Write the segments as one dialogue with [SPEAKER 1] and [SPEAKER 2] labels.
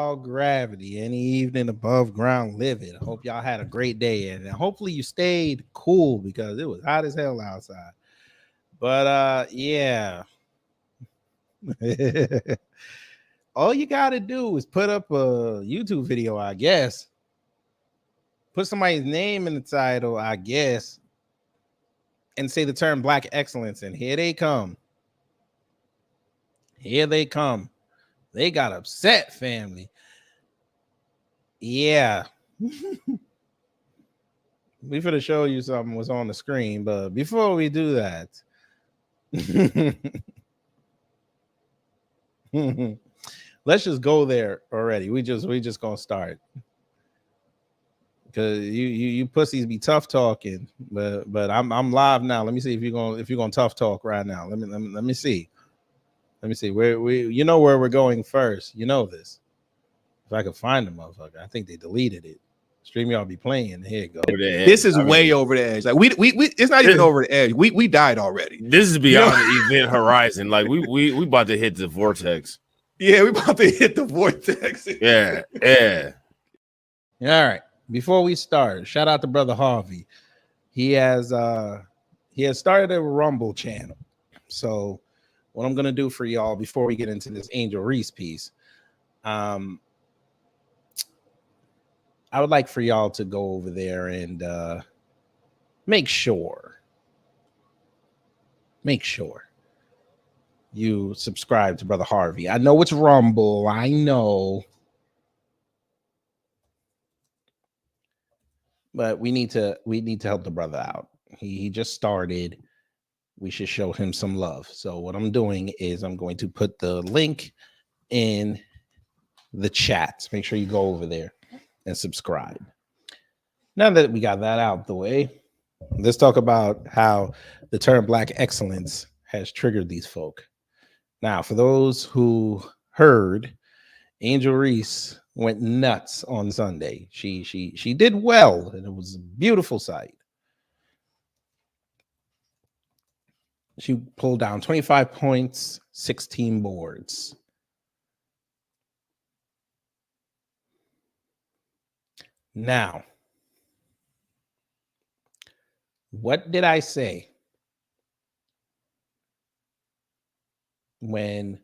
[SPEAKER 1] y'all gravity. Any evening above ground living. I hope y'all had a great day, and hopefully you stayed cool because it was hot as hell outside. But yeah. All you gotta do is put up a YouTube video, I guess. Put somebody's name in the title, I guess, and say the term Black excellence, and here they come. Here they come. They got upset, family. Yeah. We finna show you something was on the screen, but before we do that, let's just go there already. We just gonna start because you pussies be tough talking, but I'm live now. Let me see if you're gonna tough talk right now. Let me see. Let me see where you know where we're going first. You know this. If I could find the motherfucker, I think they deleted it. Stream y'all be playing. Here it goes.
[SPEAKER 2] This is way over the edge. Like we it's not even over the edge. We died already.
[SPEAKER 3] This is beyond the event horizon. Like we about to hit the vortex.
[SPEAKER 2] Yeah, we about to hit the vortex.
[SPEAKER 3] Yeah.
[SPEAKER 1] All right. Before we start, shout out to Brother Harvey. He has started a Rumble channel. So what I'm gonna do for y'all before we get into this Angel Reese piece, I would like for y'all to go over there and make sure you subscribe to Brother Harvey. I know it's Rumble. I know. But we need to help the brother out. He just started. We should show him some love. So what I'm doing is I'm going to put the link in the chat. Make sure you go over there and subscribe. Now that we got that out the way, let's talk about how the term Black excellence has triggered these folk. Now, for those who heard, Angel Reese went nuts on Sunday. She did well, and it was a beautiful sight. She pulled down 25 points, 16 boards. Now, what did I say when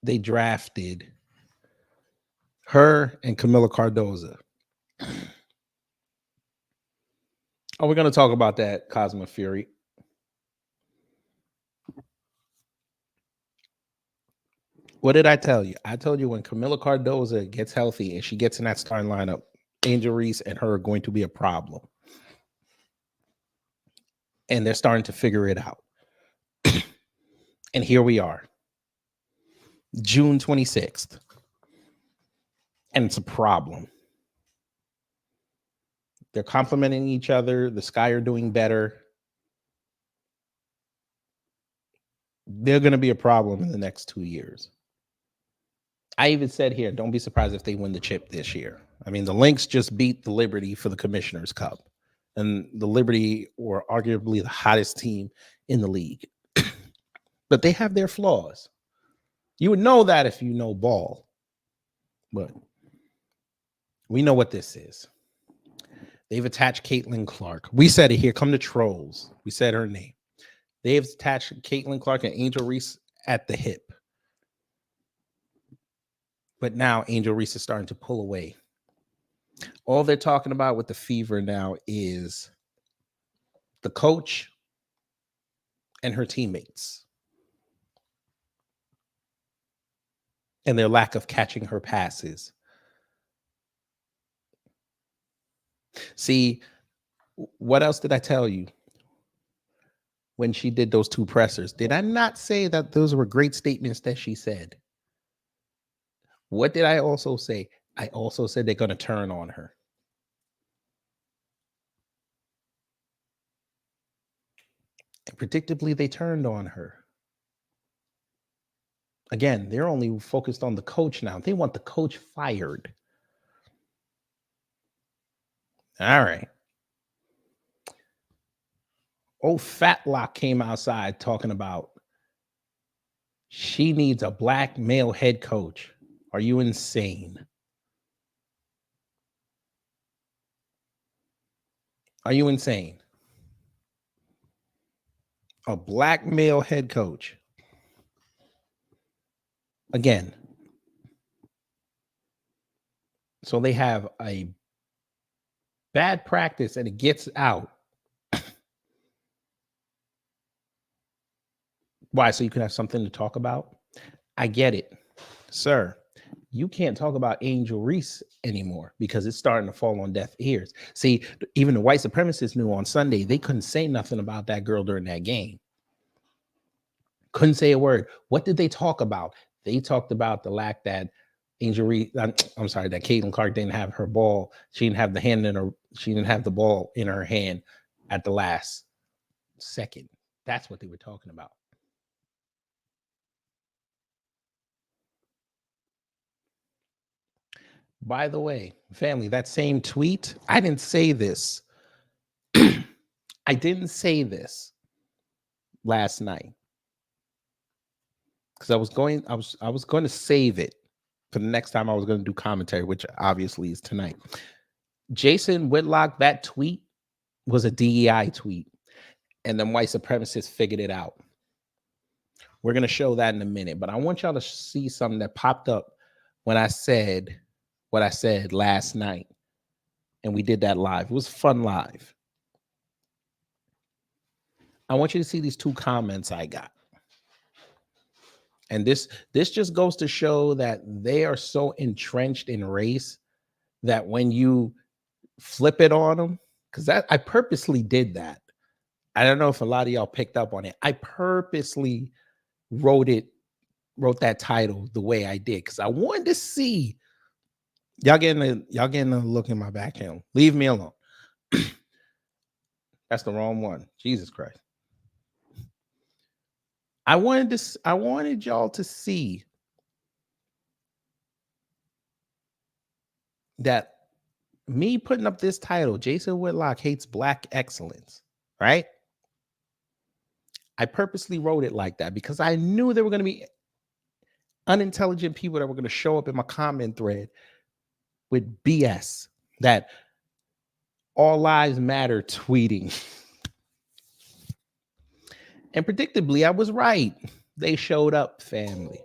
[SPEAKER 1] they drafted her and Camila Cardoza? Oh, we're going to talk about that, Cosmo Fury. What did I tell you? I told you when Camila Cardoza gets healthy and she gets in that starting lineup, Angel Reese and her are going to be a problem. And they're starting to figure it out. And here we are, June 26th. And it's a problem. They're complimenting each other. The Sky are doing better. They're going to be a problem in the next 2 years. I even said here, don't be surprised if they win the chip this year. I mean, the Lynx just beat the Liberty for the Commissioner's Cup. And the Liberty were arguably the hottest team in the league. But they have their flaws. You would know that if you know ball. But we know what this is. They've attached Caitlin Clark. We said it here. Come to trolls. We said her name. They've attached Caitlin Clark and Angel Reese at the hip. But now Angel Reese is starting to pull away. All they're talking about with the Fever now is the coach and her teammates and their lack of catching her passes. See, what else did I tell you when she did those two pressers? Did I not say that those were great statements that she said? What did I also say? I also said they're going to turn on her. And predictably, they turned on her. Again, they're only focused on the coach now. They want the coach fired. All right. Old Fatlock came outside talking about She needs a black male head coach. Are you insane? Are you insane? A black male head coach. Again. So they have a bad practice and it gets out. Why? So you can have something to talk about? I get it. Sir, you can't talk about Angel Reese anymore because it's starting to fall on deaf ears. See, even the white supremacists knew on Sunday they couldn't say nothing about that girl during that game. Couldn't say a word. What did they talk about? They talked about the lack that Angel Reese, I'm sorry, that Caitlin Clark didn't have her ball. She didn't have the hand in her, she didn't have the ball in her hand at the last second. That's what they were talking about. By the way, family, that same tweet, I didn't say this. I didn't say this last night because I was going to save it for the next time I was going to do commentary, which obviously is tonight. Jason Whitlock, that tweet was a DEI tweet, and then white supremacists figured it out. We're going to show that in a minute, but I want y'all to see something that popped up when I said what I said last night, and we did that live. It was fun live. I want you to see these two comments I got. And this just goes to show that they are so entrenched in race that when you flip it on them, because I purposely did that. I don't know if a lot of y'all picked up on it. I purposely wrote that title the way I did because I wanted to see y'all getting a look in my back channel. Leave me alone. That's the wrong one. Jesus Christ. I wanted y'all to see that me putting up this title, Jason Whitlock hates black excellence, right? I purposely wrote it like that because I knew there were going to be unintelligent people that were going to show up in my comment thread with BS that all lives matter tweeting. And predictably, I was right. They showed up, family.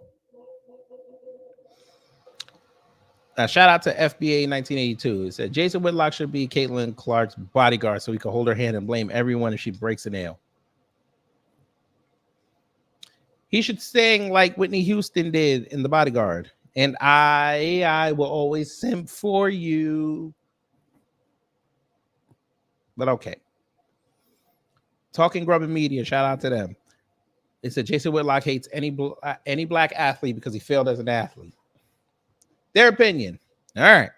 [SPEAKER 1] Now, shout out to FBA 1982. It said Jason Whitlock should be Caitlin Clark's bodyguard so he can hold her hand and blame everyone if she breaks a nail. He should sing like Whitney Houston did in The Bodyguard. And I will always simp for you. But okay. Talking Grub and Media, shout out to them. It said Jason Whitlock hates any black athlete because he failed as an athlete. Their opinion. All right.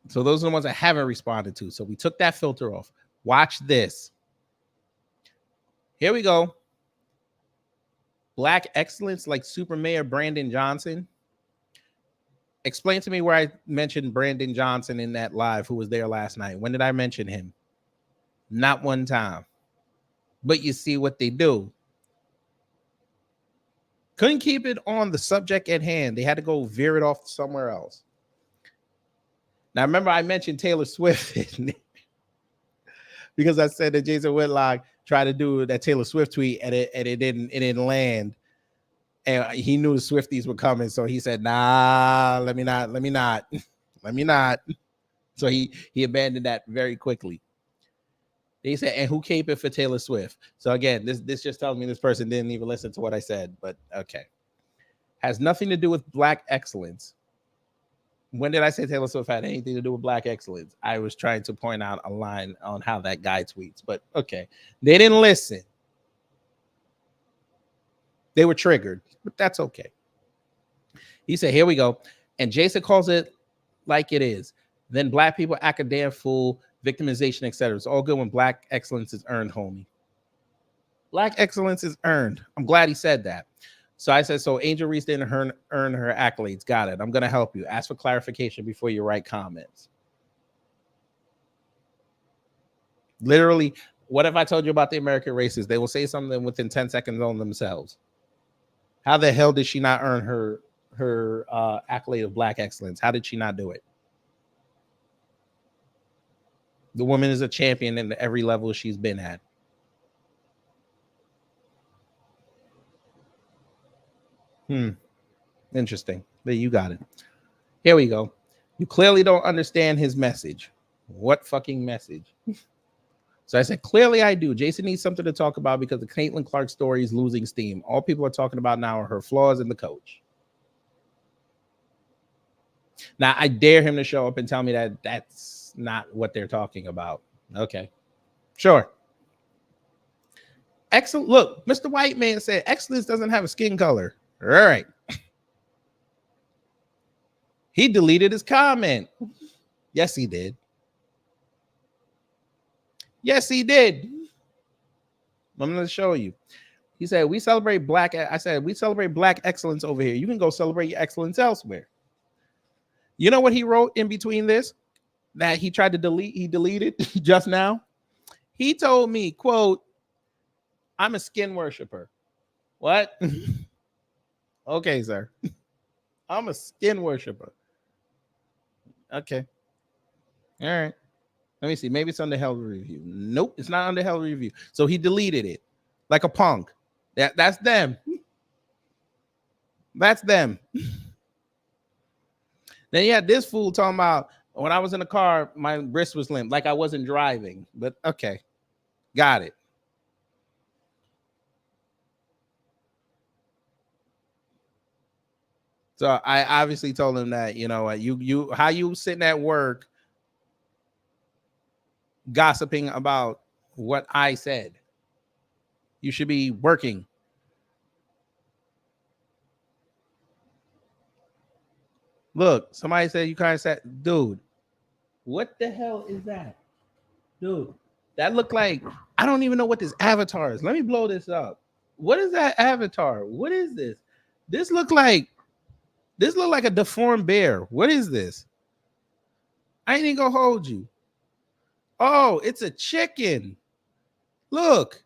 [SPEAKER 1] So those are the ones I haven't responded to. So we took that filter off. Watch this. Here we go. Black excellence like Super Mayor Brandon Johnson. Explain to me where I mentioned Brandon Johnson in that live who was there last night. When did I mention him? Not one time. But you see what they do. Couldn't keep it on the subject at hand. They had to go veer it off somewhere else. Now, remember I mentioned Taylor Swift because I said that Jason Whitlock tried to do that Taylor Swift tweet and it didn't land. And he knew the Swifties were coming. So he said, nah, let me not. So he abandoned that very quickly. They said, and who caped it for Taylor Swift? So again, this just tells me this person didn't even listen to what I said, but okay. Has nothing to do with black excellence. When did I say Taylor Swift had anything to do with black excellence? I was trying to point out a line on how that guy tweets, but okay. They didn't listen. They were triggered, but that's okay. He said, here we go. And Jason calls it like it is. Then black people act a damn fool, victimization, etc. It's all good when black excellence is earned, homie. Black excellence is earned. I'm glad he said that. So I said, so Angel Reese didn't earn her accolades. Got it. I'm going to help you. Ask for clarification before you write comments. Literally, What if I told you about the American races? They will say something within 10 seconds on themselves. How the hell did she not earn her accolade of Black excellence? How did she not do it? The woman is a champion in every level she's been at. Interesting. But you got it. Here we go. You clearly don't understand his message. What fucking message? So I said, clearly I do. Jason needs something to talk about because the Caitlin Clark story is losing steam. All people are talking about now are her flaws in the coach. Now, I dare him to show up and tell me that that's not what they're talking about. Okay. Sure. Excellent. Look, Mr. White Man said excellence doesn't have a skin color. All right. He deleted his comment. Yes, he did. Yes, he did. I'm going to show you. He said, we celebrate Black. I said, we celebrate Black excellence over here. You can go celebrate your excellence elsewhere. You know what he wrote in between this? That he tried to delete. He deleted just now. He told me, quote, I'm a skin worshiper. What? Okay, sir. I'm a skin worshiper. Okay. All right. Let me see. Maybe it's under hell review. Nope, it's not under hell review. So he deleted it like a punk. That's them. That's them. Then you had this fool talking about when I was in the car, my wrist was limp, like I wasn't driving. But okay, got it. So I obviously told him that, you know, you how you sitting at work gossiping about what I said. You should be working. Look, somebody said you kind of said, dude, what the hell is that? Dude, that looked like, I don't even know what this avatar is. Let me blow this up. What is that avatar? What is this? This look like a deformed bear. What is this? I ain't even gonna hold you. Oh, it's a chicken. Look.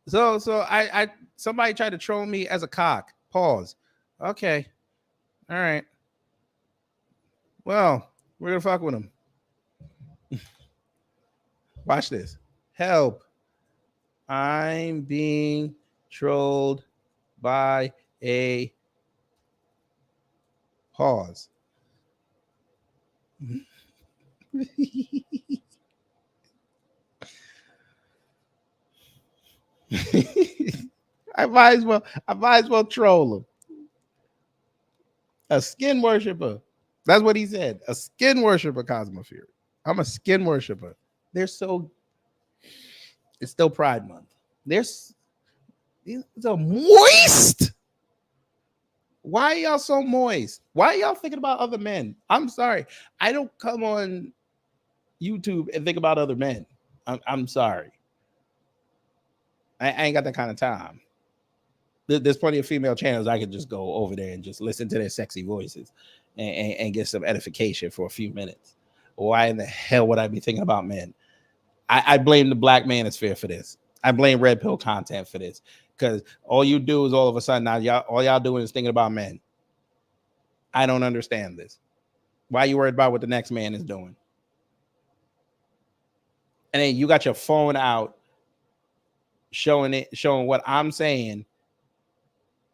[SPEAKER 1] So I somebody tried to troll me as a cock. Pause. Okay. All right. Well, we're gonna fuck with him. Watch this. Help. I'm being trolled by a pause. I might as well troll him. A skin worshiper. That's what he said. A skin worshiper, Cosmo Fury. I'm a skin worshiper. They're so. It's still Pride Month. It's a moist. Why are y'all so moist? Why are y'all thinking about other men? I'm sorry. I don't come on YouTube and think about other men. I'm sorry. I ain't got that kind of time. There's plenty of female channels I could just go over there and just listen to their sexy voices and get some edification for a few minutes. Why in the hell would I be thinking about men? I blame the Black manosphere for this. I blame Red Pill content for this. Because all you do is all of a sudden now all y'all doing is thinking about men. I don't understand this. Why are you worried about what the next man is doing? And then you got your phone out showing what I'm saying.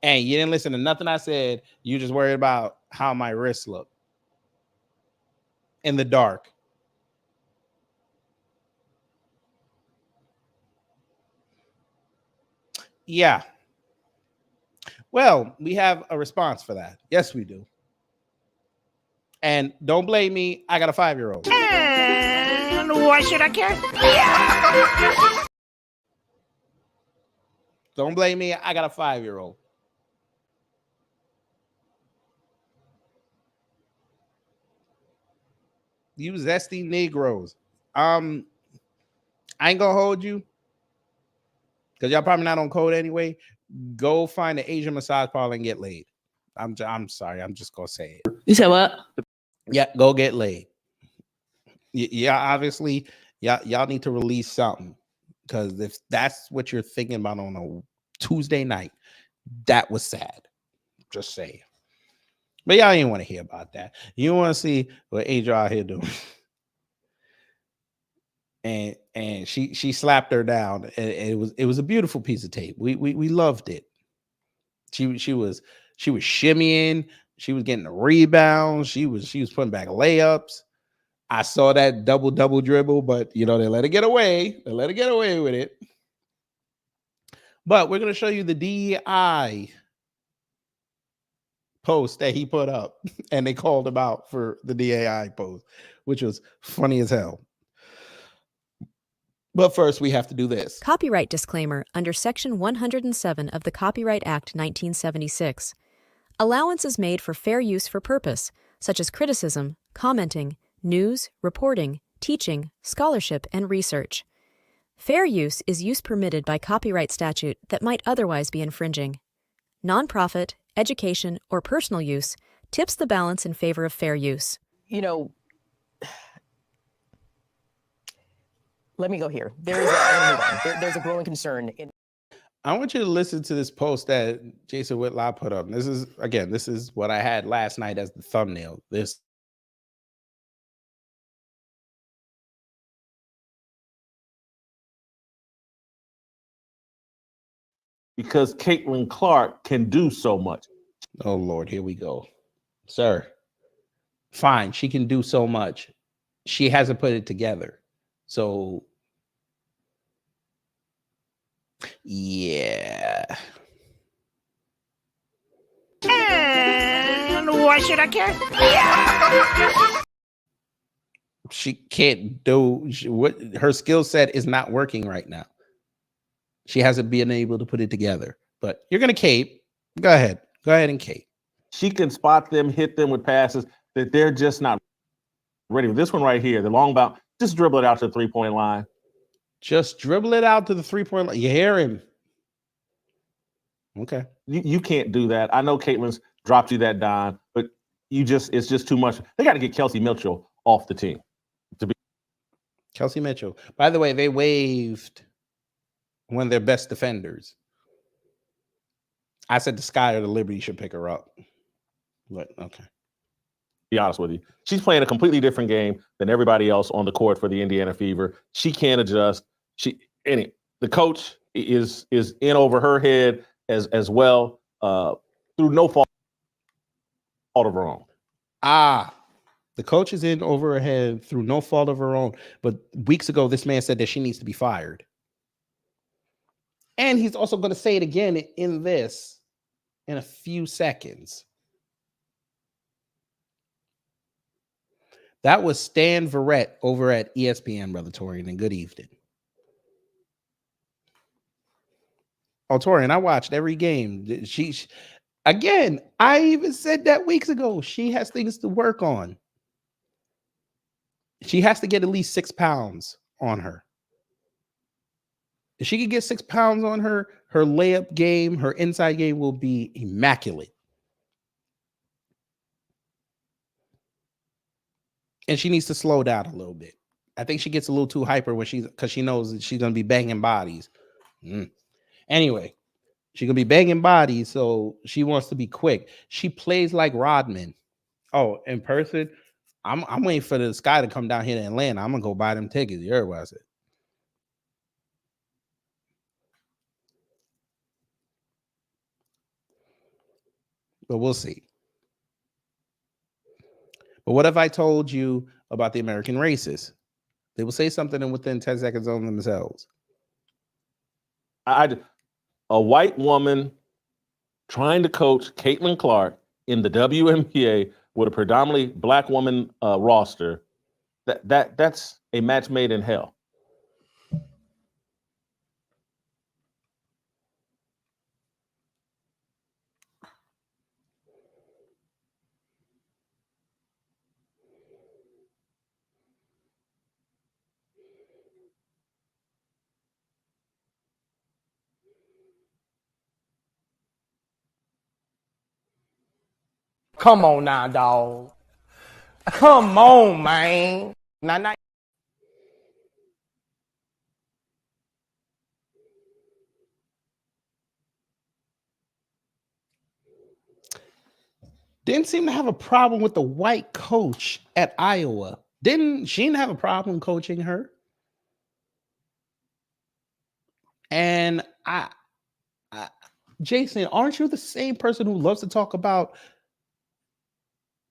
[SPEAKER 1] And you didn't listen to nothing I said. You just worried about how my wrists look in the dark. Yeah. Well, we have a response for that. Yes, we do. And don't blame me. I got a 5-year-old.
[SPEAKER 4] And why should I care? Yeah.
[SPEAKER 1] Don't blame me. I got a 5-year-old. You zesty Negroes. I ain't gonna hold you because y'all probably not on code anyway. Go find an Asian massage parlor and get laid. I'm sorry. I'm just gonna say it.
[SPEAKER 4] You said what?
[SPEAKER 1] Yeah, go get laid. Yeah, obviously Y'all need to release something, because if that's what you're thinking about on a Tuesday night, that was sad. Just saying. But y'all ain't want to hear about that. You want to see what Angel out here doing. And she slapped her down, and it was a beautiful piece of tape. We loved it. She was shimmying, she was getting the rebounds, she was putting back layups. I saw that double dribble, but they let her get away. They let her get away with it. But we're gonna show you the DEI post that he put up, and they called him out for the DEI post, which was funny as hell. But first, we have to do this.
[SPEAKER 5] Copyright disclaimer under Section 107 of the Copyright Act 1976. Allowance is made for fair use for purpose, such as criticism, commenting, news, reporting, teaching, scholarship, and research. Fair use is use permitted by copyright statute that might otherwise be infringing. Nonprofit, education, or personal use tips the balance in favor of fair use.
[SPEAKER 6] Let me go here. There's a growing concern.
[SPEAKER 1] I want you to listen to this post that Jason Whitlock put up. This is what I had last night as the thumbnail.
[SPEAKER 3] Because Caitlin Clark can do so much.
[SPEAKER 1] Oh Lord, here we go. Sir, fine, she can do so much. She hasn't put it together. So yeah.
[SPEAKER 4] And why should I care? Yeah!
[SPEAKER 1] She can't do what her skill set is not working right now. She hasn't been able to put it together. But you're gonna cape. Go ahead and cape.
[SPEAKER 3] She can spot them, hit them with passes that they're just not ready. This one right here, the long bounce, just dribble it out to the 3-point line.
[SPEAKER 1] Just dribble it out to the 3-point line. You hear him? Okay.
[SPEAKER 3] You can't do that. I know Caitlin's dropped you that dime, but it's just too much. They got to get Kelsey Mitchell off the team.
[SPEAKER 1] Kelsey Mitchell. By the way, they waived one of their best defenders. I said the Sky or the Liberty should pick her up. But okay.
[SPEAKER 3] Be honest with you. She's playing a completely different game than everybody else on the court for the Indiana Fever. She can't adjust. The coach is in over her head as well, through no fault of her own.
[SPEAKER 1] The coach is in over her head through no fault of her own. But weeks ago, this man said that she needs to be fired. And he's also going to say it again in a few seconds. That was Stan Verrett over at ESPN, Brother Torian, and good evening. Oh, Torian, I watched every game. Again, I even said that weeks ago. She has things to work on. She has to get at least 6 pounds on her. If she could get 6 pounds on her, her layup game, her inside game will be immaculate. And she needs to slow down a little bit. I think she gets a little too hyper because she knows that she's going to be banging bodies. Anyway, she's going to be banging bodies, so she wants to be quick. She plays like Rodman. Oh, in person, I'm waiting for the Sky to come down here to Atlanta. I'm going to go buy them tickets. You heard what I said. But we'll see. But what if I told you about the American racists? They will say something and within 10 seconds on themselves.
[SPEAKER 3] A white woman trying to coach Caitlin Clark in the WNBA with a predominantly black woman roster, that's a match made in hell.
[SPEAKER 7] Come on now, dog. Come on, man. Now,
[SPEAKER 1] didn't seem to have a problem with the white coach at Iowa. She didn't have a problem coaching her. And Jason, aren't you the same person who loves to talk about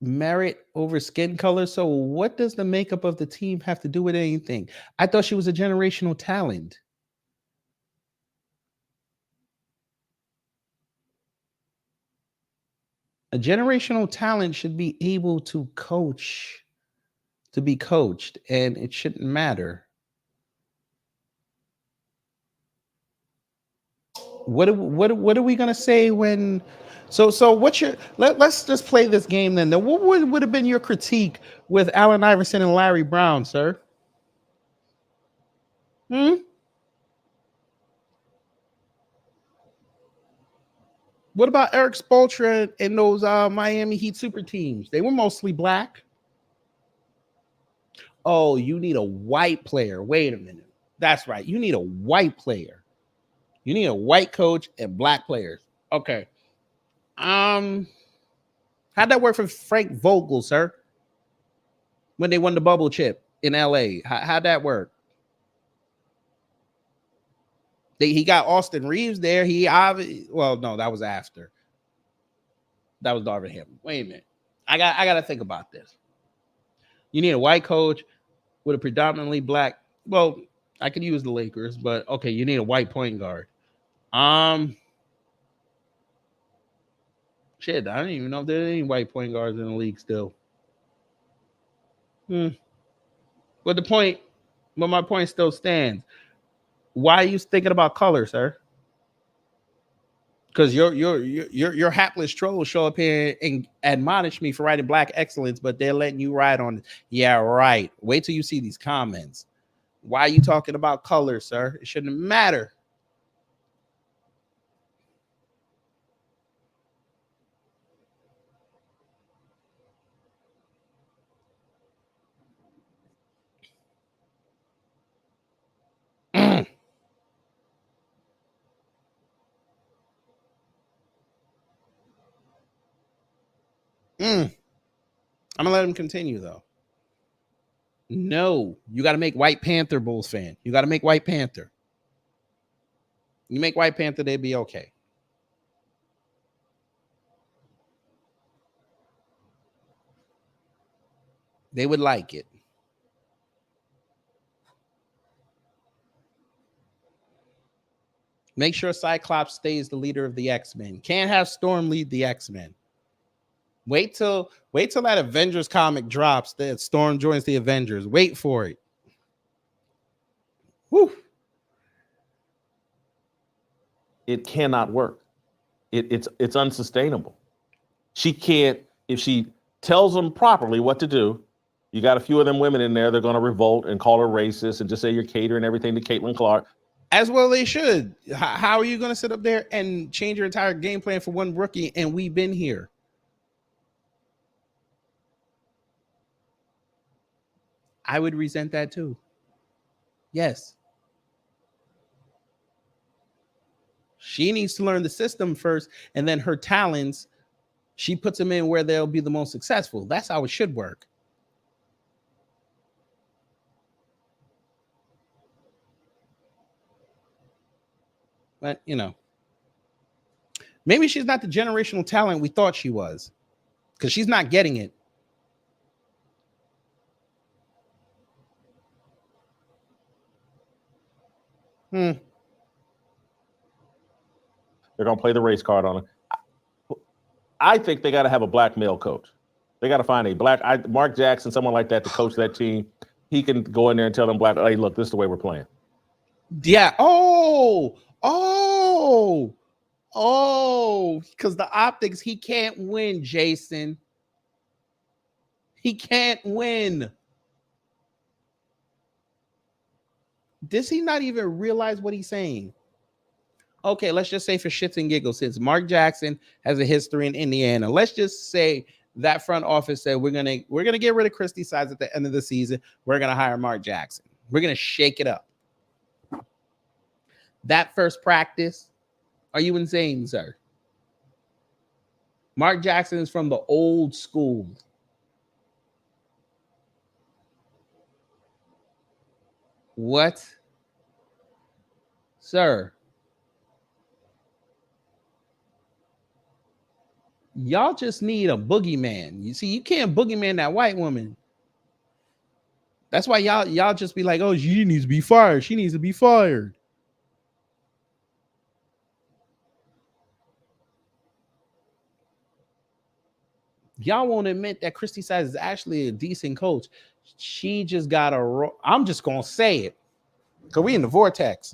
[SPEAKER 1] merit over skin color? So what does the makeup of the team have to do with anything? I thought she was a generational talent. A generational talent should be able to coach, to be coached, and it shouldn't matter. What are we gonna say when? So what's your? Let's just play this game then. What would have been your critique with Allen Iverson and Larry Brown, sir? What about Eric Spoelstra and those Miami Heat super teams? They were mostly black. Oh, you need a white player. Wait a minute. That's right. You need a white player. You need a white coach and black players. Okay. How'd that work for Frank Vogel, sir? When they won the bubble chip in LA. How'd that work? He got Austin Reeves there. Well, no, that was after. That was Darvin Ham. Wait a minute. I gotta think about this. You need a white coach with a predominantly black. Well, I could use the Lakers, but okay, you need a white point guard. Shit, I don't even know if there's any white point guards in the league still. But my point still stands. Why are you thinking about color, sir? Because your hapless trolls show up here and admonish me for writing black excellence, but they're letting you ride on it. Yeah, right. Wait till you see these comments. Why are you talking about color, sir? It shouldn't matter. I'm gonna let him continue though. No, you got to make White Panther Bulls fan. You got to make White Panther. You make White Panther, they'd be okay. They would like it. Make sure Cyclops stays the leader of the X-Men. Can't have Storm lead the X-Men. Wait till that Avengers comic drops that Storm joins the Avengers. Wait for it. Woo.
[SPEAKER 3] It cannot work. It's unsustainable. She can't, if she tells them properly what to do, you got a few of them women in there, they're going to revolt and call her racist and just say you're catering everything to Caitlin Clark.
[SPEAKER 1] As well they should. How are you going to sit up there and change your entire game plan for one rookie and we've been here? I would resent that too. Yes. She needs to learn the system first, and then her talents, she puts them in where they'll be the most successful. That's how it should work. But, maybe she's not the generational talent we thought she was, because she's not getting it.
[SPEAKER 3] They're going to play the race card on her. I think they got to have a black male coach. They got to find a black, Mark Jackson, someone like that to coach that team. He can go in there and tell them black, hey, look, this is the way we're playing.
[SPEAKER 1] Yeah. Because the optics, he can't win, Jason. He can't win. Does he not even realize what he's saying? Okay, let's just say for shits and giggles, since Mark Jackson has a history in Indiana, let's just say that front office said we're gonna get rid of Christy Sides at the end of the season. We're gonna hire Mark Jackson. We're gonna shake it up. That first practice, are you insane, sir? Mark Jackson is from the old school. What? Sir. Y'all just need a boogeyman. You see, you can't boogeyman that white woman. That's why y'all just be like, oh, she needs to be fired. She needs to be fired. Y'all won't admit that Christy Sides is actually a decent coach. She just got a. I'm just gonna say it, because we in the vortex.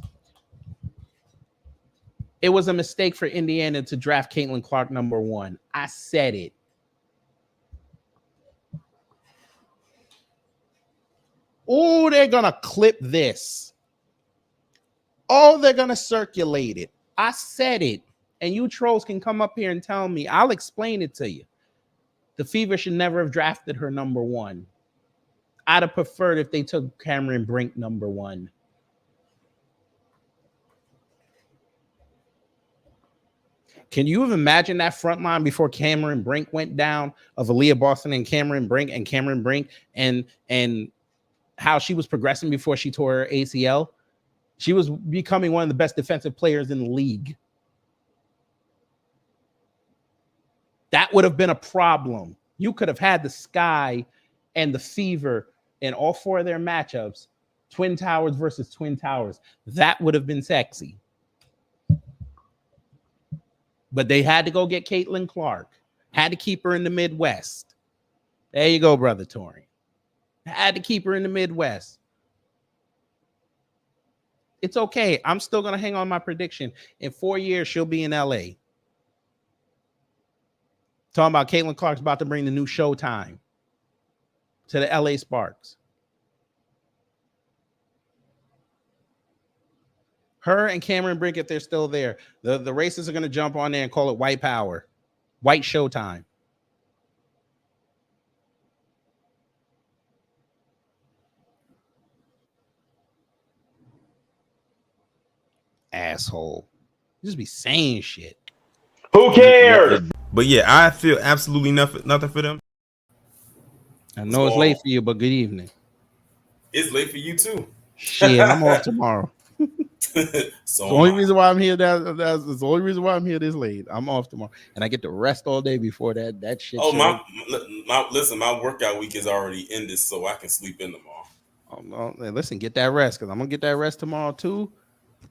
[SPEAKER 1] It was a mistake for Indiana to draft Caitlin Clark number 1. I said it. Oh, they're gonna clip this. Oh, they're gonna circulate it. I said it, and you trolls can come up here and tell me. I'll explain it to you. The Fever should never have drafted her number 1. I'd have preferred if they took Cameron Brink number 1. Can you even imagine that front line before Cameron Brink went down of Aaliyah Boston and Cameron Brink and how she was progressing before she tore her ACL? She was becoming one of the best defensive players in the league. That would have been a problem. You could have had the Sky and the Fever in all 4 of their matchups, Twin Towers versus Twin Towers. That would have been sexy. But they had to go get Caitlin Clark. Had to keep her in the Midwest. There you go, brother Tori. Had to keep her in the Midwest. It's okay. I'm still going to hang on my prediction. In 4 years, she'll be in LA. Talking about Caitlin Clark's about to bring the new Showtime to the LA Sparks. Her and Cameron Brink, if they're still there, the racists are going to jump on there and call it white power, white Showtime. Asshole. Just be saying shit.
[SPEAKER 3] Who cares?
[SPEAKER 7] But yeah, I feel absolutely nothing for them.
[SPEAKER 1] I know it's late for you, but good evening.
[SPEAKER 8] It's late for you too.
[SPEAKER 1] Shit, I'm off tomorrow.
[SPEAKER 8] So
[SPEAKER 1] the only reason why I'm here that's the only reason why I'm here this late. I'm off tomorrow, and I get to rest all day before that shit.
[SPEAKER 8] Oh, my workout week is already ended, so I can sleep in tomorrow.
[SPEAKER 1] Oh, no, listen, get that rest, because I'm gonna get that rest tomorrow too.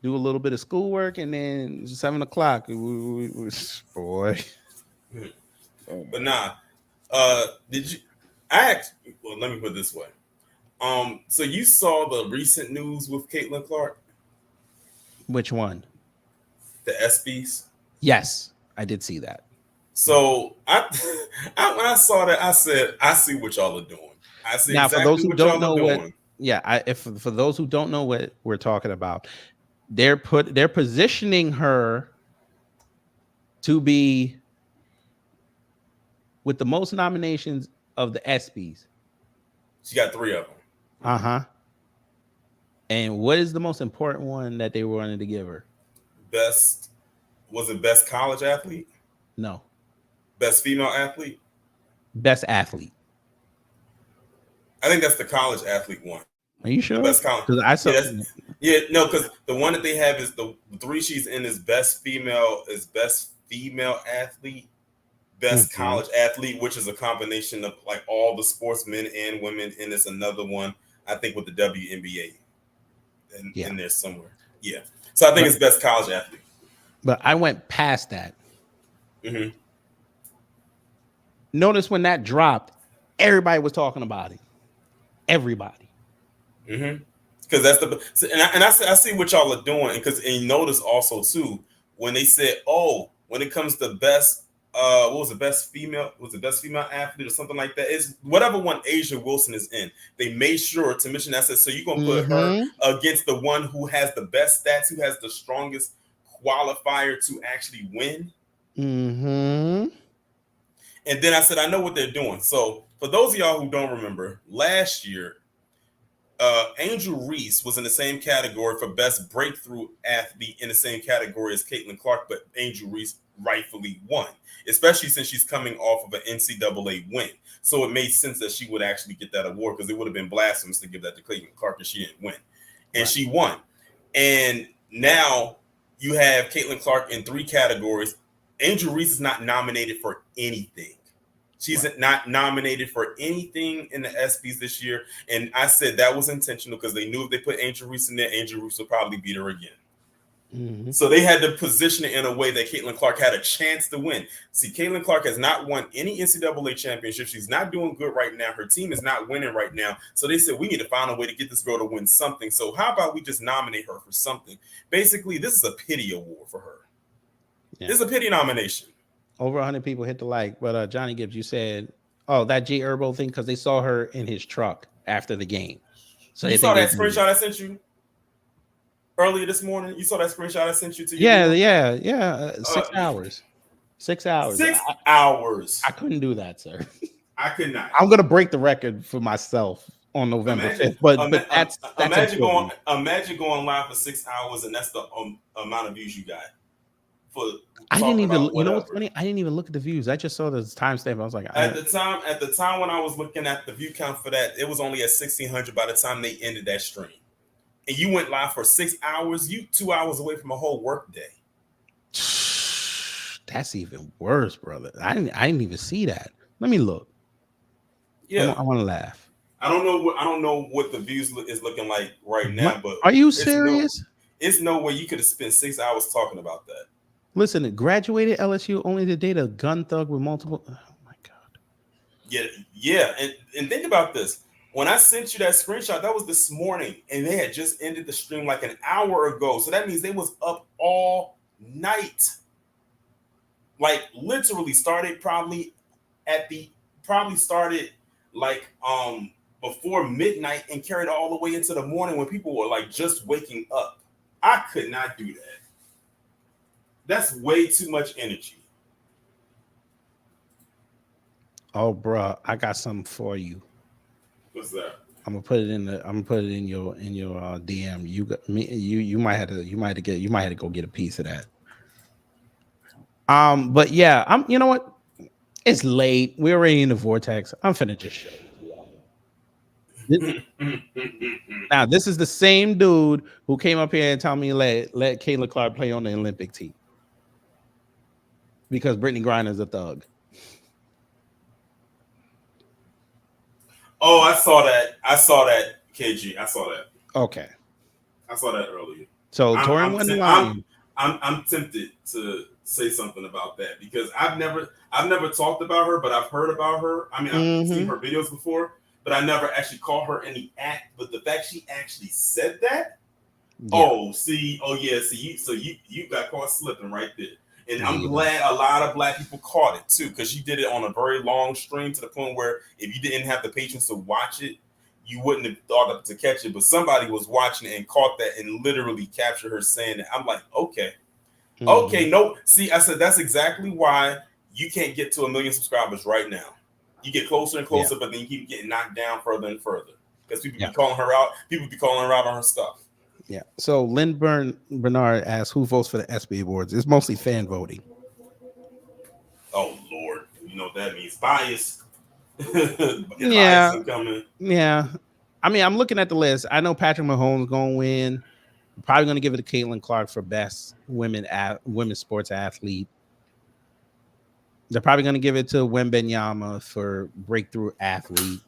[SPEAKER 1] Do a little bit of schoolwork, and then 7:00. Boy.
[SPEAKER 8] But nah, did you? I asked. Well, let me put it this way. So you saw the recent news with Caitlin Clark?
[SPEAKER 1] Which one?
[SPEAKER 8] The ESPYS?
[SPEAKER 1] Yes, I did see that.
[SPEAKER 8] So I when I saw that, I said, I see what y'all are doing. I see
[SPEAKER 1] now
[SPEAKER 8] exactly
[SPEAKER 1] for those who
[SPEAKER 8] what
[SPEAKER 1] don't
[SPEAKER 8] y'all
[SPEAKER 1] know
[SPEAKER 8] are
[SPEAKER 1] what,
[SPEAKER 8] doing.
[SPEAKER 1] yeah, for those who don't know what we're talking about, they're positioning her to be with the most nominations of the ESPYS.
[SPEAKER 8] She got 3 of them.
[SPEAKER 1] Uh-huh. And what is the most important one that they wanted to give her?
[SPEAKER 8] Best college athlete?
[SPEAKER 1] No.
[SPEAKER 8] Best female athlete?
[SPEAKER 1] Best athlete.
[SPEAKER 8] I think that's the college athlete one.
[SPEAKER 1] Are you sure?
[SPEAKER 8] The best college.
[SPEAKER 1] Because I saw.
[SPEAKER 8] Because the one that they have is the 3 she's in is best female athlete, best college athlete, which is a combination of like all the sports, men and women, and it's another one I think with the WNBA in there somewhere. Yeah, so I think it's best college athlete.
[SPEAKER 1] But I went past that.
[SPEAKER 8] Mm-hmm.
[SPEAKER 1] Notice when that dropped, everybody was talking about it. Everybody.
[SPEAKER 8] Mm-hmm. Because that's I see what y'all are doing, and you notice also too when they said, oh, when it comes to best, what was the best female? Was the best female athlete or something like that? It's whatever one Asia Wilson is in. They made sure to mention that. So you're gonna put her against the one who has the best stats, who has the strongest qualifier to actually win.
[SPEAKER 1] Mm-hmm.
[SPEAKER 8] And then I said, I know what they're doing. So for those of y'all who don't remember, last year, Angel Reese was in the same category for best breakthrough athlete in the same category as Caitlin Clark, but Angel Reese rightfully won, especially since she's coming off of an NCAA win. So it made sense that she would actually get that award, because it would have been blasphemous to give that to Caitlin Clark if she didn't win. And she won. And now you have Caitlin Clark in 3 categories. Angel Reese is not nominated for anything. She's not nominated for anything in the ESPYS this year. And I said that was intentional, because they knew if they put Angel Reese in there, Angel Reese would probably beat her again. Mm-hmm. So they had to position it in a way that Caitlin Clark had a chance to win. See, Caitlin Clark has not won any NCAA championship. She's not doing good right now. Her team is not winning right now. So they said, we need to find a way to get this girl to win something. So how about we just nominate her for something? Basically, this is a pity award for her. Yeah. This is a pity nomination.
[SPEAKER 1] Over 100 people hit the like. But Johnny Gibbs, you said, oh, that G Herbo thing, because they saw her in his truck after the game. So
[SPEAKER 8] you saw that screenshot I sent you earlier this morning? You saw that screenshot I sent you to you?
[SPEAKER 1] Yeah. 6 hours. 6 hours.
[SPEAKER 8] 6 hours.
[SPEAKER 1] I couldn't do that, sir.
[SPEAKER 8] I could not.
[SPEAKER 1] I'm gonna break the record for myself on November 5th. But that's
[SPEAKER 8] imagine going live for 6 hours, and that's the amount of views you got.
[SPEAKER 1] I didn't even. You know what's funny? I didn't even look at the views. I just saw the timestamp. I was like,
[SPEAKER 8] at the time when I was looking at the view count for that, it was only at 1,600 by the time they ended that stream. And you went live for 6 hours. You 2 hours away from a whole work day.
[SPEAKER 1] That's even worse, brother. I didn't even see that. Let me look.
[SPEAKER 8] Yeah,
[SPEAKER 1] I want to laugh.
[SPEAKER 8] I don't know what the views is looking like right now. But
[SPEAKER 1] are you serious?
[SPEAKER 8] It's no way you could have spent 6 hours talking about that.
[SPEAKER 1] Listen, graduated LSU only to date a gun thug with multiple. Oh my god.
[SPEAKER 8] Yeah, and think about this. When I sent you that screenshot, that was this morning, and they had just ended the stream like an hour ago. So that means they was up all night. Like literally started like before midnight and carried all the way into the morning when people were like just waking up. I could not do that. That's way too much energy.
[SPEAKER 1] Oh, bro, I got something for you.
[SPEAKER 8] What's that?
[SPEAKER 1] I'm gonna put it in your DM. You might have to go get a piece of that. But yeah, you know what? It's late. We're already in the vortex. I'm finna just show you. Now, this is the same dude who came up here and told me let Caitlin Clark play on the Olympic team because Brittany Griner's a thug.
[SPEAKER 8] Oh, I saw that, KG. I saw that.
[SPEAKER 1] Okay.
[SPEAKER 8] I saw that earlier.
[SPEAKER 1] So Torian went live.
[SPEAKER 8] I'm tempted to say something about that because I've never talked about her, but I've heard about her. I mean, I've seen her videos before, but I never actually called her any act. But the fact she actually said that, you got caught slipping right there. And I'm glad a lot of black people caught it too, because she did it on a very long stream to the point where if you didn't have the patience to watch it, you wouldn't have thought to catch it. But somebody was watching it and caught that and literally captured her saying it. I'm like, okay, no. See, I said that's exactly why you can't get to 1 million subscribers right now. You get closer and closer, but then you keep getting knocked down further and further because people be calling her out. People be calling her out on her stuff.
[SPEAKER 1] Yeah. So Lynn Bernard asks who votes for the ESPY awards. It's mostly fan voting.
[SPEAKER 8] Oh Lord, you know what that means? Bias.
[SPEAKER 1] Yeah. I mean, I'm looking at the list. I know Patrick Mahomes gonna win. I'm probably gonna give it to Caitlin Clark for best women's sports athlete. They're probably gonna give it to Wembenyama for breakthrough athlete.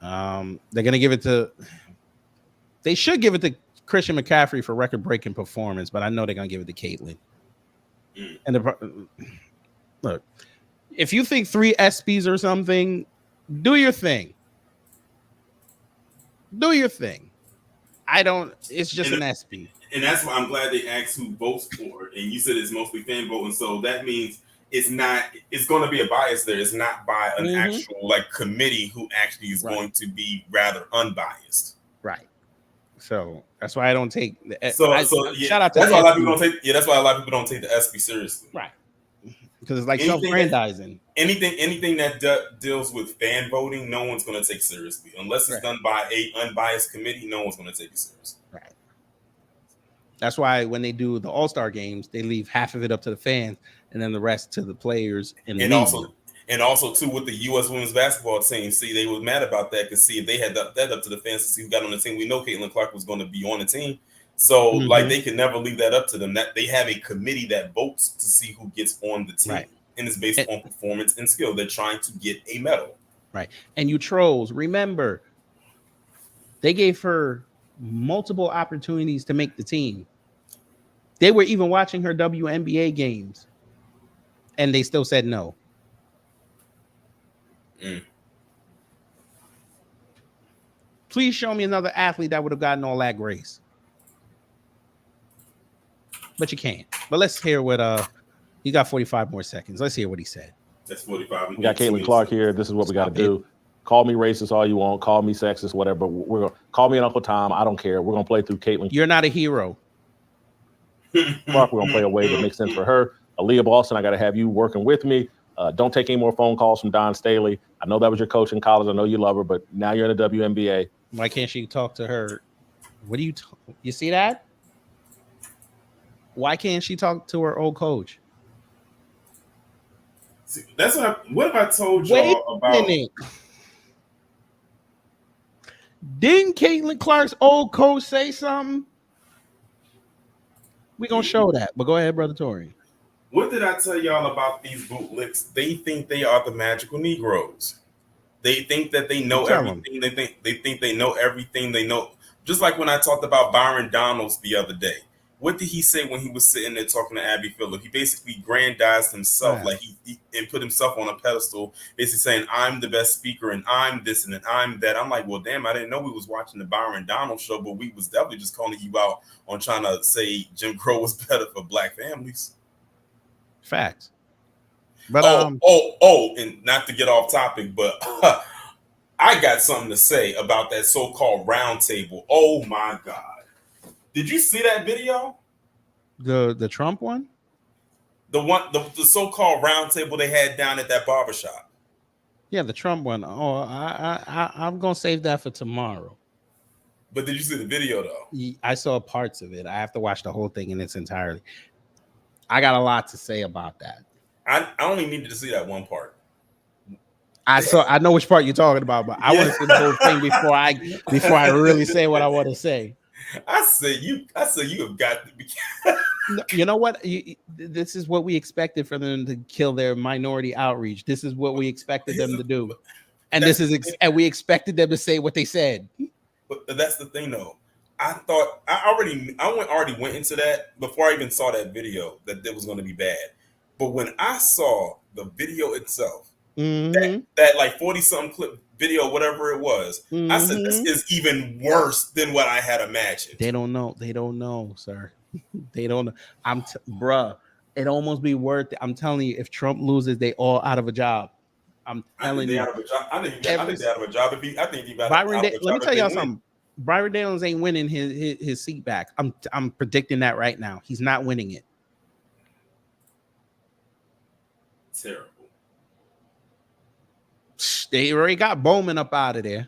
[SPEAKER 1] They're gonna give it to. They should give it to Christian McCaffrey for record-breaking performance, but I know they're gonna give it to Caitlin. And look, if you think 3 ESPYs or something, do your thing. Do your thing. I don't. It's just an ESPY,
[SPEAKER 8] and that's why I'm glad they asked who votes for it. And you said it's mostly fan voting, so that means it's not. It's going to be a bias there. It's not by an actual committee who actually is going to be rather unbiased.
[SPEAKER 1] Right. So that's why I don't take the.
[SPEAKER 8] Shout out to that's why a lot of people don't take. Yeah, that's why a lot of people don't take the ESPY seriously.
[SPEAKER 1] Right. Because it's like self-grandizing.
[SPEAKER 8] Anything that deals with fan voting, no one's going to take seriously unless it's done by a unbiased committee. No one's going to take it seriously.
[SPEAKER 1] Right. That's why when they do the All-Star games, they leave half of it up to the fans and then the rest to the players and media.
[SPEAKER 8] Also too with the U.S. women's basketball team. See, they were mad about that because see if they had that up to the fans to see who got on the team. We know Caitlin Clark was going to be on the team, so like they could never leave that up to them. That they have a committee that votes to see who gets on the team, and it's based on performance and skill. They're trying to get a medal.
[SPEAKER 1] Right. And you trolls, remember, they gave her multiple opportunities to make the team. They were even watching her WNBA games, and they still said no. Please show me another athlete that would have gotten all that grace. But you can't. But let's hear what you got 45 more seconds. Let's hear what he said.
[SPEAKER 8] That's 45.
[SPEAKER 3] We got Caitlin Clark here. This is what we got to do. Call me racist all you want. Call me sexist, whatever. We're gonna call me an Uncle Tom. I don't care. We're gonna play through Caitlin.
[SPEAKER 1] You're not a hero.
[SPEAKER 3] Clark, we're gonna play a way that makes sense for her. Aaliyah Boston, I got to have you working with me. Don't take any more phone calls from Don Staley. I know that was your coach in college. I know you love her, but now you're in the WNBA.
[SPEAKER 1] Why can't she talk to her? What do you see that? Why can't she talk to her old coach?
[SPEAKER 8] See, that's what have I told y'all about?
[SPEAKER 1] Didn't Caitlin Clark's old coach say something? We're going to show that. But go ahead, Brother Tory.
[SPEAKER 8] What did I tell y'all about these bootlicks? They think they are the magical Negroes. They think that they know everything. They think they know everything. They know. Just like when I talked about Byron Donalds the other day. What did he say when he was sitting there talking to Abby Filler? He basically grandized himself, like he and put himself on a pedestal, basically saying, I'm the best speaker and I'm this and I'm that. I'm like, well, damn, I didn't know we was watching the Byron Donalds show, but we was definitely just calling you out on trying to say Jim Crow was better for black families.
[SPEAKER 1] Facts. But
[SPEAKER 8] and not to get off topic, but I got something to say about that so-called roundtable. Oh my God. Did you see that video?
[SPEAKER 1] The Trump one?
[SPEAKER 8] The so-called roundtable they had down at that barbershop.
[SPEAKER 1] Yeah, the Trump one. Oh, I'm gonna save that for tomorrow.
[SPEAKER 8] But did you see the video though?
[SPEAKER 1] I saw parts of it. I have to watch the whole thing in its entirety. I got a lot to say about that.
[SPEAKER 8] I only needed to see that one part.
[SPEAKER 1] I know which part you're talking about, but I want to see the whole thing before I really say what I want to say.
[SPEAKER 8] I say you have got to be.
[SPEAKER 1] You know what? This is what we expected for them to kill their minority outreach. This is what we expected them to do, and and we expected them to say what they said.
[SPEAKER 8] But that's the thing, though. I thought I already went into that before I even saw that video that it was going to be bad. But when I saw the video itself, that like 40-something clip video, whatever it was, I said this is even worse than what I had imagined.
[SPEAKER 1] They don't know, sir. They don't know. Bruh, it almost be worth it. I'm telling you, if Trump loses, they all out of a job. I'm telling you.
[SPEAKER 8] I think they're out of a job.
[SPEAKER 1] Let me tell y'all something. Byron Daniels ain't winning his seat back. I'm predicting that right now. He's not winning it.
[SPEAKER 8] Terrible.
[SPEAKER 1] They already got Bowman up out of there.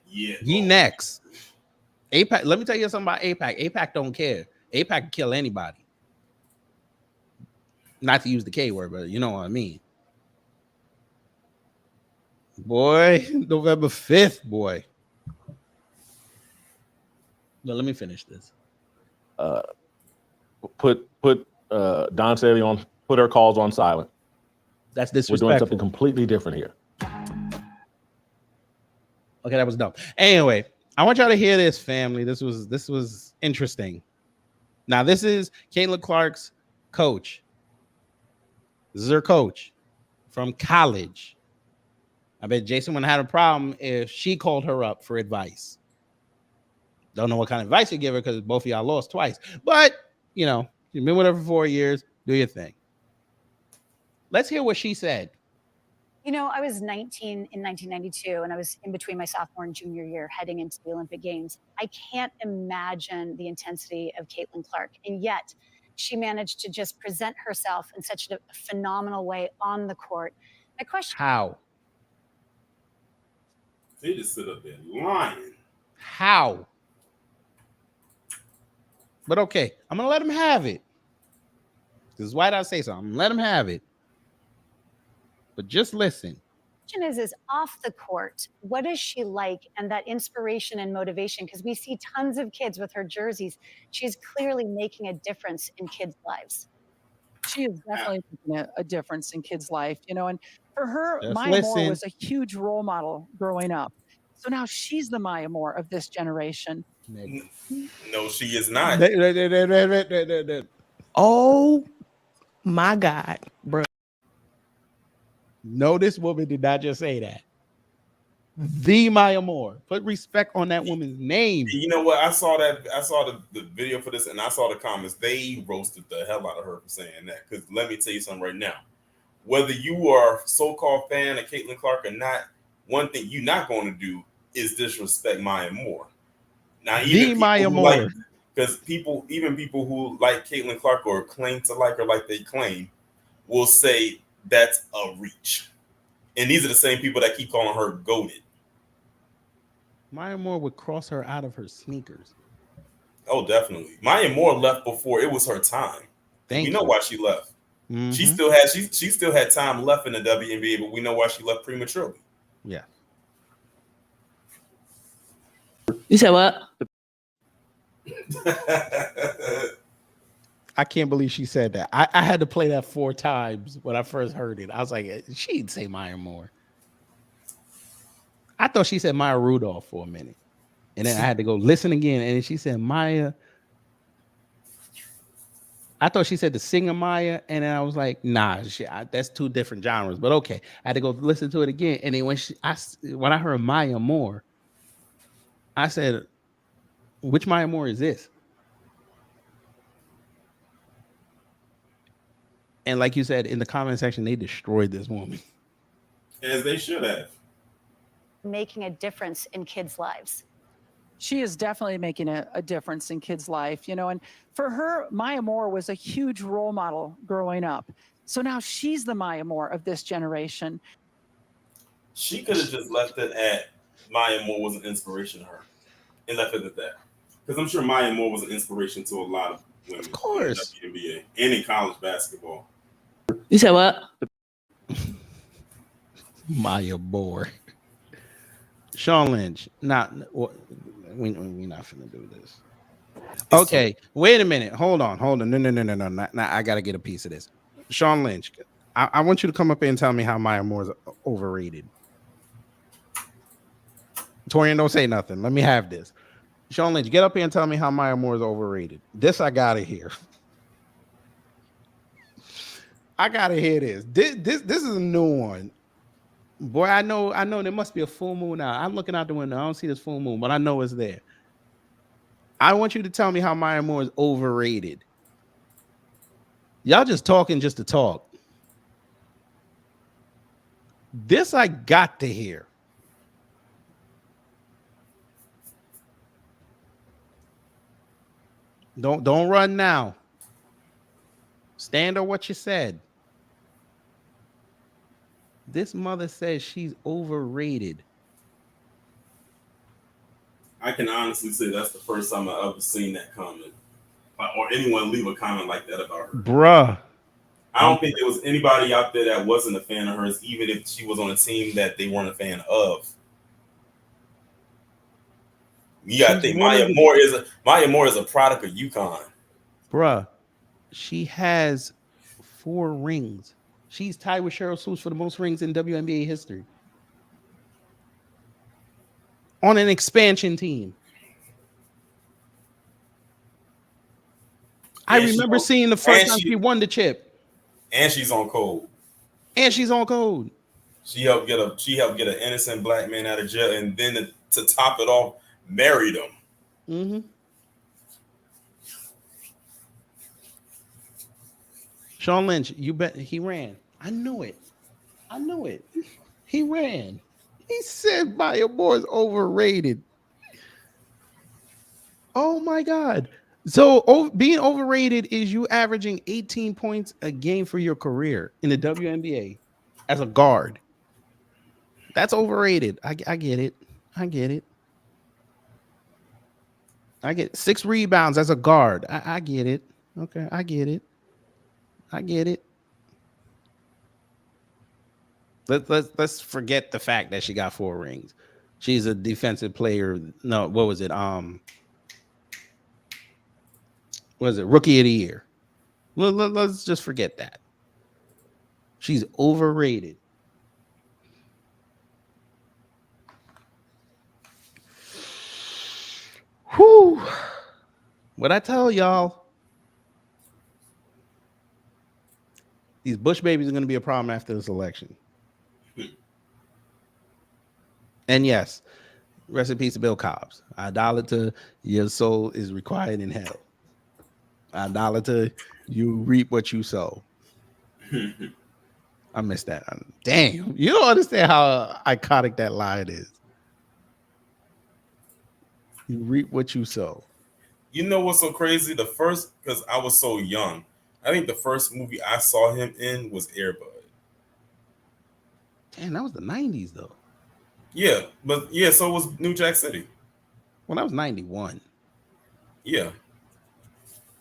[SPEAKER 8] Yeah.
[SPEAKER 1] He next. APAC. Let me tell you something about APAC. APAC don't care. APAC can kill anybody. Not to use the K word, but you know what I mean. Boy, November 5th, boy. But let me finish this.
[SPEAKER 3] Put Don Staley on. Put her calls on silent.
[SPEAKER 1] That's disrespectful.
[SPEAKER 3] We're doing something completely different here.
[SPEAKER 1] Okay, that was dumb. Anyway, I want y'all to hear this, family. This was interesting. Now, this is Caitlin Clark's coach. This is her coach from college. I bet Jason wouldn't have had a problem if she called her up for advice. Don't know what kind of advice you give her because both of y'all lost twice. But, you know, you've been with her for 4 years. Do your thing. Let's hear what she said.
[SPEAKER 9] You know, I was 19 in 1992, and I was in between my sophomore and junior year heading into the Olympic Games. I can't imagine the intensity of Caitlin Clark, and yet she managed to just present herself in such a phenomenal way on the court. My question:
[SPEAKER 1] how?
[SPEAKER 8] They just sit up there lying.
[SPEAKER 1] How? But okay, I'm gonna let him have it. This is why did I say so? I'm gonna let him have it. But just listen.
[SPEAKER 9] Is off the court, what is she like, and that inspiration and motivation? Because we see tons of kids with her jerseys. She's clearly making a difference in kids' lives.
[SPEAKER 10] She is definitely making a difference in kids' life, you know. And for her,
[SPEAKER 1] Just
[SPEAKER 10] Maya Moore
[SPEAKER 1] listen.
[SPEAKER 10] was a huge role model growing up. So now she's the Maya Moore of this generation.
[SPEAKER 8] No, she is not.
[SPEAKER 11] Oh my God, bro.
[SPEAKER 1] No, this woman did not just say that. The Maya Moore. Put respect on that woman's name.
[SPEAKER 8] You know what? I saw the video for this, and I saw the comments. They roasted the hell out of her for saying that. Because let me tell you something right now. Whether you are a so-called fan of Caitlin Clark or not, one thing you're not going to do is disrespect Maya Moore. Now,
[SPEAKER 1] The Maya Moore.
[SPEAKER 8] Because even people who like Caitlin Clark or claim to like her like they claim, will say that's a reach. And these are the same people that keep calling her goated.
[SPEAKER 1] Maya Moore would cross her out of her sneakers.
[SPEAKER 8] Oh, definitely. Maya Moore left before it was her time. We know why she left.
[SPEAKER 1] Mm-hmm.
[SPEAKER 8] She still had time left in the WNBA, but we know why she left prematurely.
[SPEAKER 1] Yeah.
[SPEAKER 11] You said what?
[SPEAKER 1] I can't believe she said that. I had to play that 4 times when I first heard it. I was like, she didn't say Maya Moore. I thought she said Maya Rudolph for a minute. And then I had to go listen again. And then she said Maya. I thought she said the singer Maya. And then I was like, nah, that's 2 different genres. But okay. I had to go listen to it again. And then when I heard Maya Moore, I said, which Maya Moore is this? And like you said, in the comment section, they destroyed this woman.
[SPEAKER 8] As they should have.
[SPEAKER 9] Making a difference in kids' lives.
[SPEAKER 10] She is definitely making a difference in kids' life, you know. And for her, Maya Moore was a huge role model growing up. So now she's the Maya Moore of this generation.
[SPEAKER 8] She could have just left it at Maya Moore was an inspiration to her and left it at that. Because I'm sure Maya Moore was an inspiration to a lot of women.
[SPEAKER 1] Of course.
[SPEAKER 8] In the WNBA and in college basketball.
[SPEAKER 11] You said what?
[SPEAKER 1] Maya Moore. Sean Lynch. We're not finna do this. Okay, wait a minute. Hold on. No. I gotta get a piece of this. Sean Lynch, I want you to come up here and tell me how Maya Moore is overrated. Torian, don't say nothing. Let me have this. Sean Lynch, get up here and tell me how Maya Moore is overrated. This I gotta hear. I gotta hear this. This is a new one. Boy, I know there must be a full moon out. I'm looking out the window. I don't see this full moon, but I know it's there. I want you to tell me how Maya Moore is overrated. Y'all just talking just to talk. This I got to hear. Don't run now. Stand on what you said. This mother says she's overrated.
[SPEAKER 8] I can honestly say that's the first time I've ever seen that comment. Or anyone leave a comment like that about her.
[SPEAKER 1] Bruh.
[SPEAKER 8] I don't think there was anybody out there that wasn't a fan of hers, even if she was on a team that they weren't a fan of. You gotta think Maya Moore is a product of UConn.
[SPEAKER 1] Bruh, she has 4 rings. She's tied with Cheryl Swoops for the most rings in WNBA history. On an expansion team. I remember seeing the first time she won the chip.
[SPEAKER 8] And she's on code.
[SPEAKER 1] She
[SPEAKER 8] helped get an innocent black man out of jail, and then to top it off, married him.
[SPEAKER 1] Mm-hmm. Sean Lynch, you bet he ran. I knew it. He ran. He said Maya Moore is overrated. Oh my God. So being overrated is you averaging 18 points a game for your career in the WNBA as a guard. That's overrated. I get it. I get 6 rebounds as a guard. I get it. Okay, I get it. I get it. Let's forget the fact that she got 4 rings. She's a defensive player. No, what was it? Was it rookie of the year? Let's just forget that. She's overrated. Whew. What I tell y'all, these Bush babies are going to be a problem after this election. And yes, rest in peace to Bill Cobbs. Idolater, your soul is required in hell. Idolater, you reap what you sow. I missed that. Damn, you don't understand how iconic that line is. You reap what you sow.
[SPEAKER 8] You know what's so crazy? The first, because I was so young, I think the first movie I saw him in was Air Bud.
[SPEAKER 1] Damn, that was the 90s though.
[SPEAKER 8] Yeah, but yeah, so was New Jack City.
[SPEAKER 1] Well, that was 91.
[SPEAKER 8] Yeah.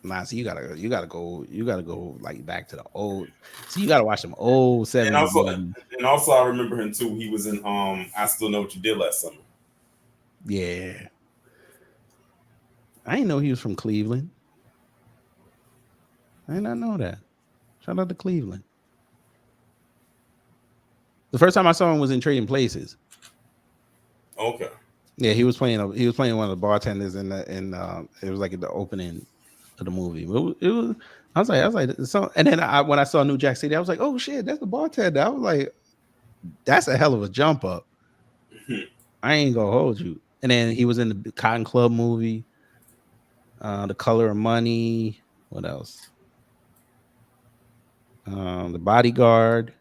[SPEAKER 1] Nah, so you gotta go like back to the old. So you gotta watch them old 70s.
[SPEAKER 8] And also I remember him too. He was in I Still Know What You Did Last Summer.
[SPEAKER 1] Yeah. I didn't know he was from Cleveland. I did not know that. Shout out to Cleveland. The first time I saw him was in Trading Places.
[SPEAKER 8] Okay.
[SPEAKER 1] Yeah, he was playing one of the bartenders in it was like at the opening of the movie. It was I was like so, and then when I saw New Jack City, I was like, oh shit, that's the bartender. I was like, that's a hell of a jump up. I ain't gonna hold you. And then he was in the Cotton Club movie, The Color of Money. What else? The Bodyguard.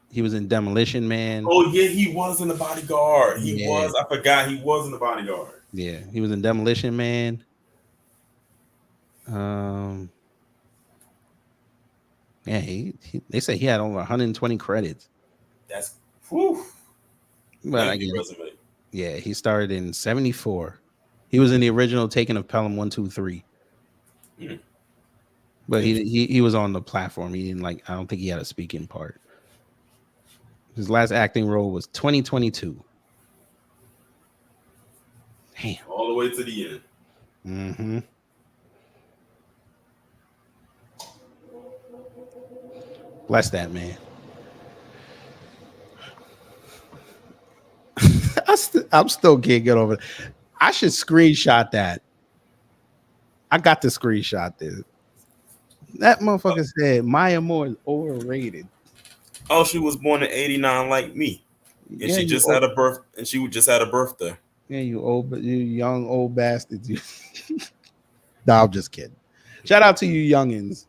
[SPEAKER 1] He was in Demolition Man.
[SPEAKER 8] Oh yeah, he was in The Bodyguard. He was. I forgot he was in The Bodyguard.
[SPEAKER 1] Yeah, he was in Demolition Man. Yeah, they say he had over 120 credits.
[SPEAKER 8] That's whew.
[SPEAKER 1] But I guess, yeah, he started in 74. He was in the original Taking of Pelham 1, 2, 3. But he was on the platform. He didn't I don't think he had a speaking part. His last acting role was 2022. Damn.
[SPEAKER 8] All the way to the end.
[SPEAKER 1] Mm-hmm. Bless that man. I'm still can't get over it. I should screenshot that. I got to screenshot this. That motherfucker said Maya Moore is overrated.
[SPEAKER 8] Oh, she was born in 89 like me. And
[SPEAKER 1] Yeah,
[SPEAKER 8] she just had a birth and she just had a birthday.
[SPEAKER 1] Yeah, you young old bastards. No, I'm just kidding. Shout out to you youngins.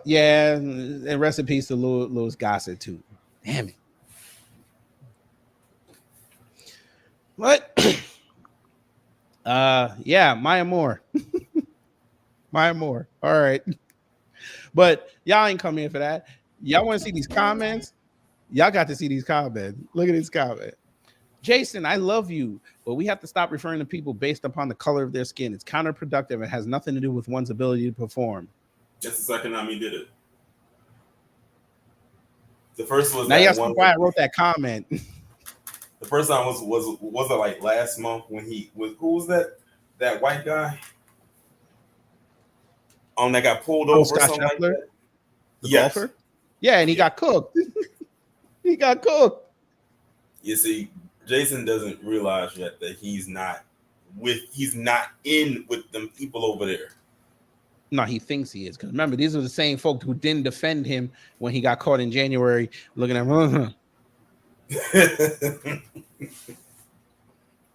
[SPEAKER 1] Yeah, and rest in peace to Louis Gossett too. Damn it. What? Yeah, Maya Moore. Maya Moore. All right. But y'all ain't come here for that. Y'all want to see these comments? Y'all got to see these comments. Look at this comment. Jason, I love you, but we have to stop referring to people based upon the color of their skin. It's counterproductive and has nothing to do with one's ability to perform.
[SPEAKER 8] That's the second time he did it. The first was
[SPEAKER 1] now you one why I wrote that comment.
[SPEAKER 8] The first time was it like last month when he was who was that white guy? That got pulled over.
[SPEAKER 1] Scott
[SPEAKER 8] Scheffler, like that?
[SPEAKER 1] The golfer? Yeah, and he got cooked. He got cooked.
[SPEAKER 8] You see, Jason doesn't realize yet that he's not in with them people over there.
[SPEAKER 1] No, he thinks he is. Because remember, these are the same folks who didn't defend him when he got caught in January looking at him.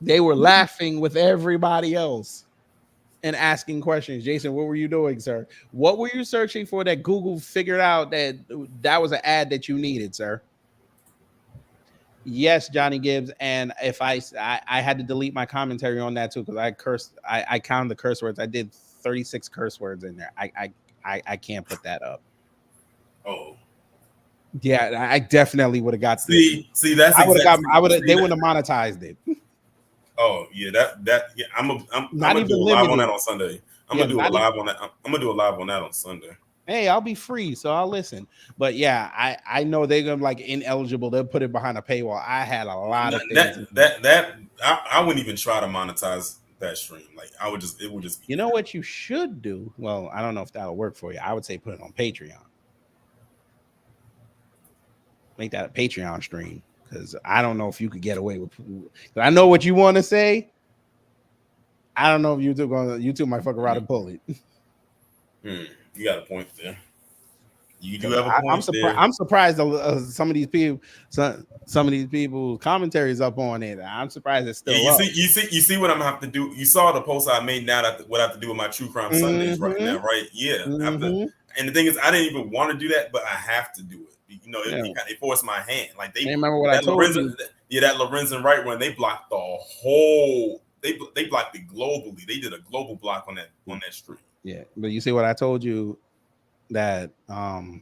[SPEAKER 1] They were laughing with everybody else and asking questions. Jason, what were you doing, sir? What were you searching for that Google figured out that was an ad that you needed, sir? Yes, Johnny Gibbs. And if I had to delete my commentary on that too, because I cursed. I counted the curse words. I did 36 curse words in there. I can't put that up.
[SPEAKER 8] Oh.
[SPEAKER 1] Yeah, I definitely would have got.
[SPEAKER 8] See, that's
[SPEAKER 1] I would have got.
[SPEAKER 8] exactly.
[SPEAKER 1] I would have. They wouldn't have monetized it.
[SPEAKER 8] Oh yeah, yeah. I'm
[SPEAKER 1] Not
[SPEAKER 8] gonna
[SPEAKER 1] even
[SPEAKER 8] do a live on
[SPEAKER 1] limited.
[SPEAKER 8] that on Sunday. I'm
[SPEAKER 1] Yeah,
[SPEAKER 8] gonna do a
[SPEAKER 1] not
[SPEAKER 8] live on that. I'm gonna do a live on that on Sunday.
[SPEAKER 1] Hey, I'll be free, so I'll listen. But yeah, I know they're gonna like ineligible. They'll put it behind a paywall. I had a lot of things.
[SPEAKER 8] I wouldn't even try to monetize that stream. Like it would just be.
[SPEAKER 1] You know what you should do? Well, I don't know if that'll work for you. I would say put it on Patreon. Make that a Patreon stream, because I don't know if you could get away with. I know what you want to say. I don't know if YouTube might fuck around and pull it.
[SPEAKER 8] You got a point there. You do have a point.
[SPEAKER 1] I'm surprised some of these people, some of these people's commentaries up on it. I'm surprised it's still up.
[SPEAKER 8] You see what I'm gonna have to do. You saw the post I made now that what I have to do with my True Crime Sundays right now, right? Yeah. And the thing is, I didn't even want to do that, but I have to do it. You know, it forced my hand. Like they
[SPEAKER 1] remember what I told you.
[SPEAKER 8] Yeah, that Lorenzen Wright run, they blocked the whole. They blocked it globally. They did a global block on that stream.
[SPEAKER 1] Yeah, but you see what I told you that I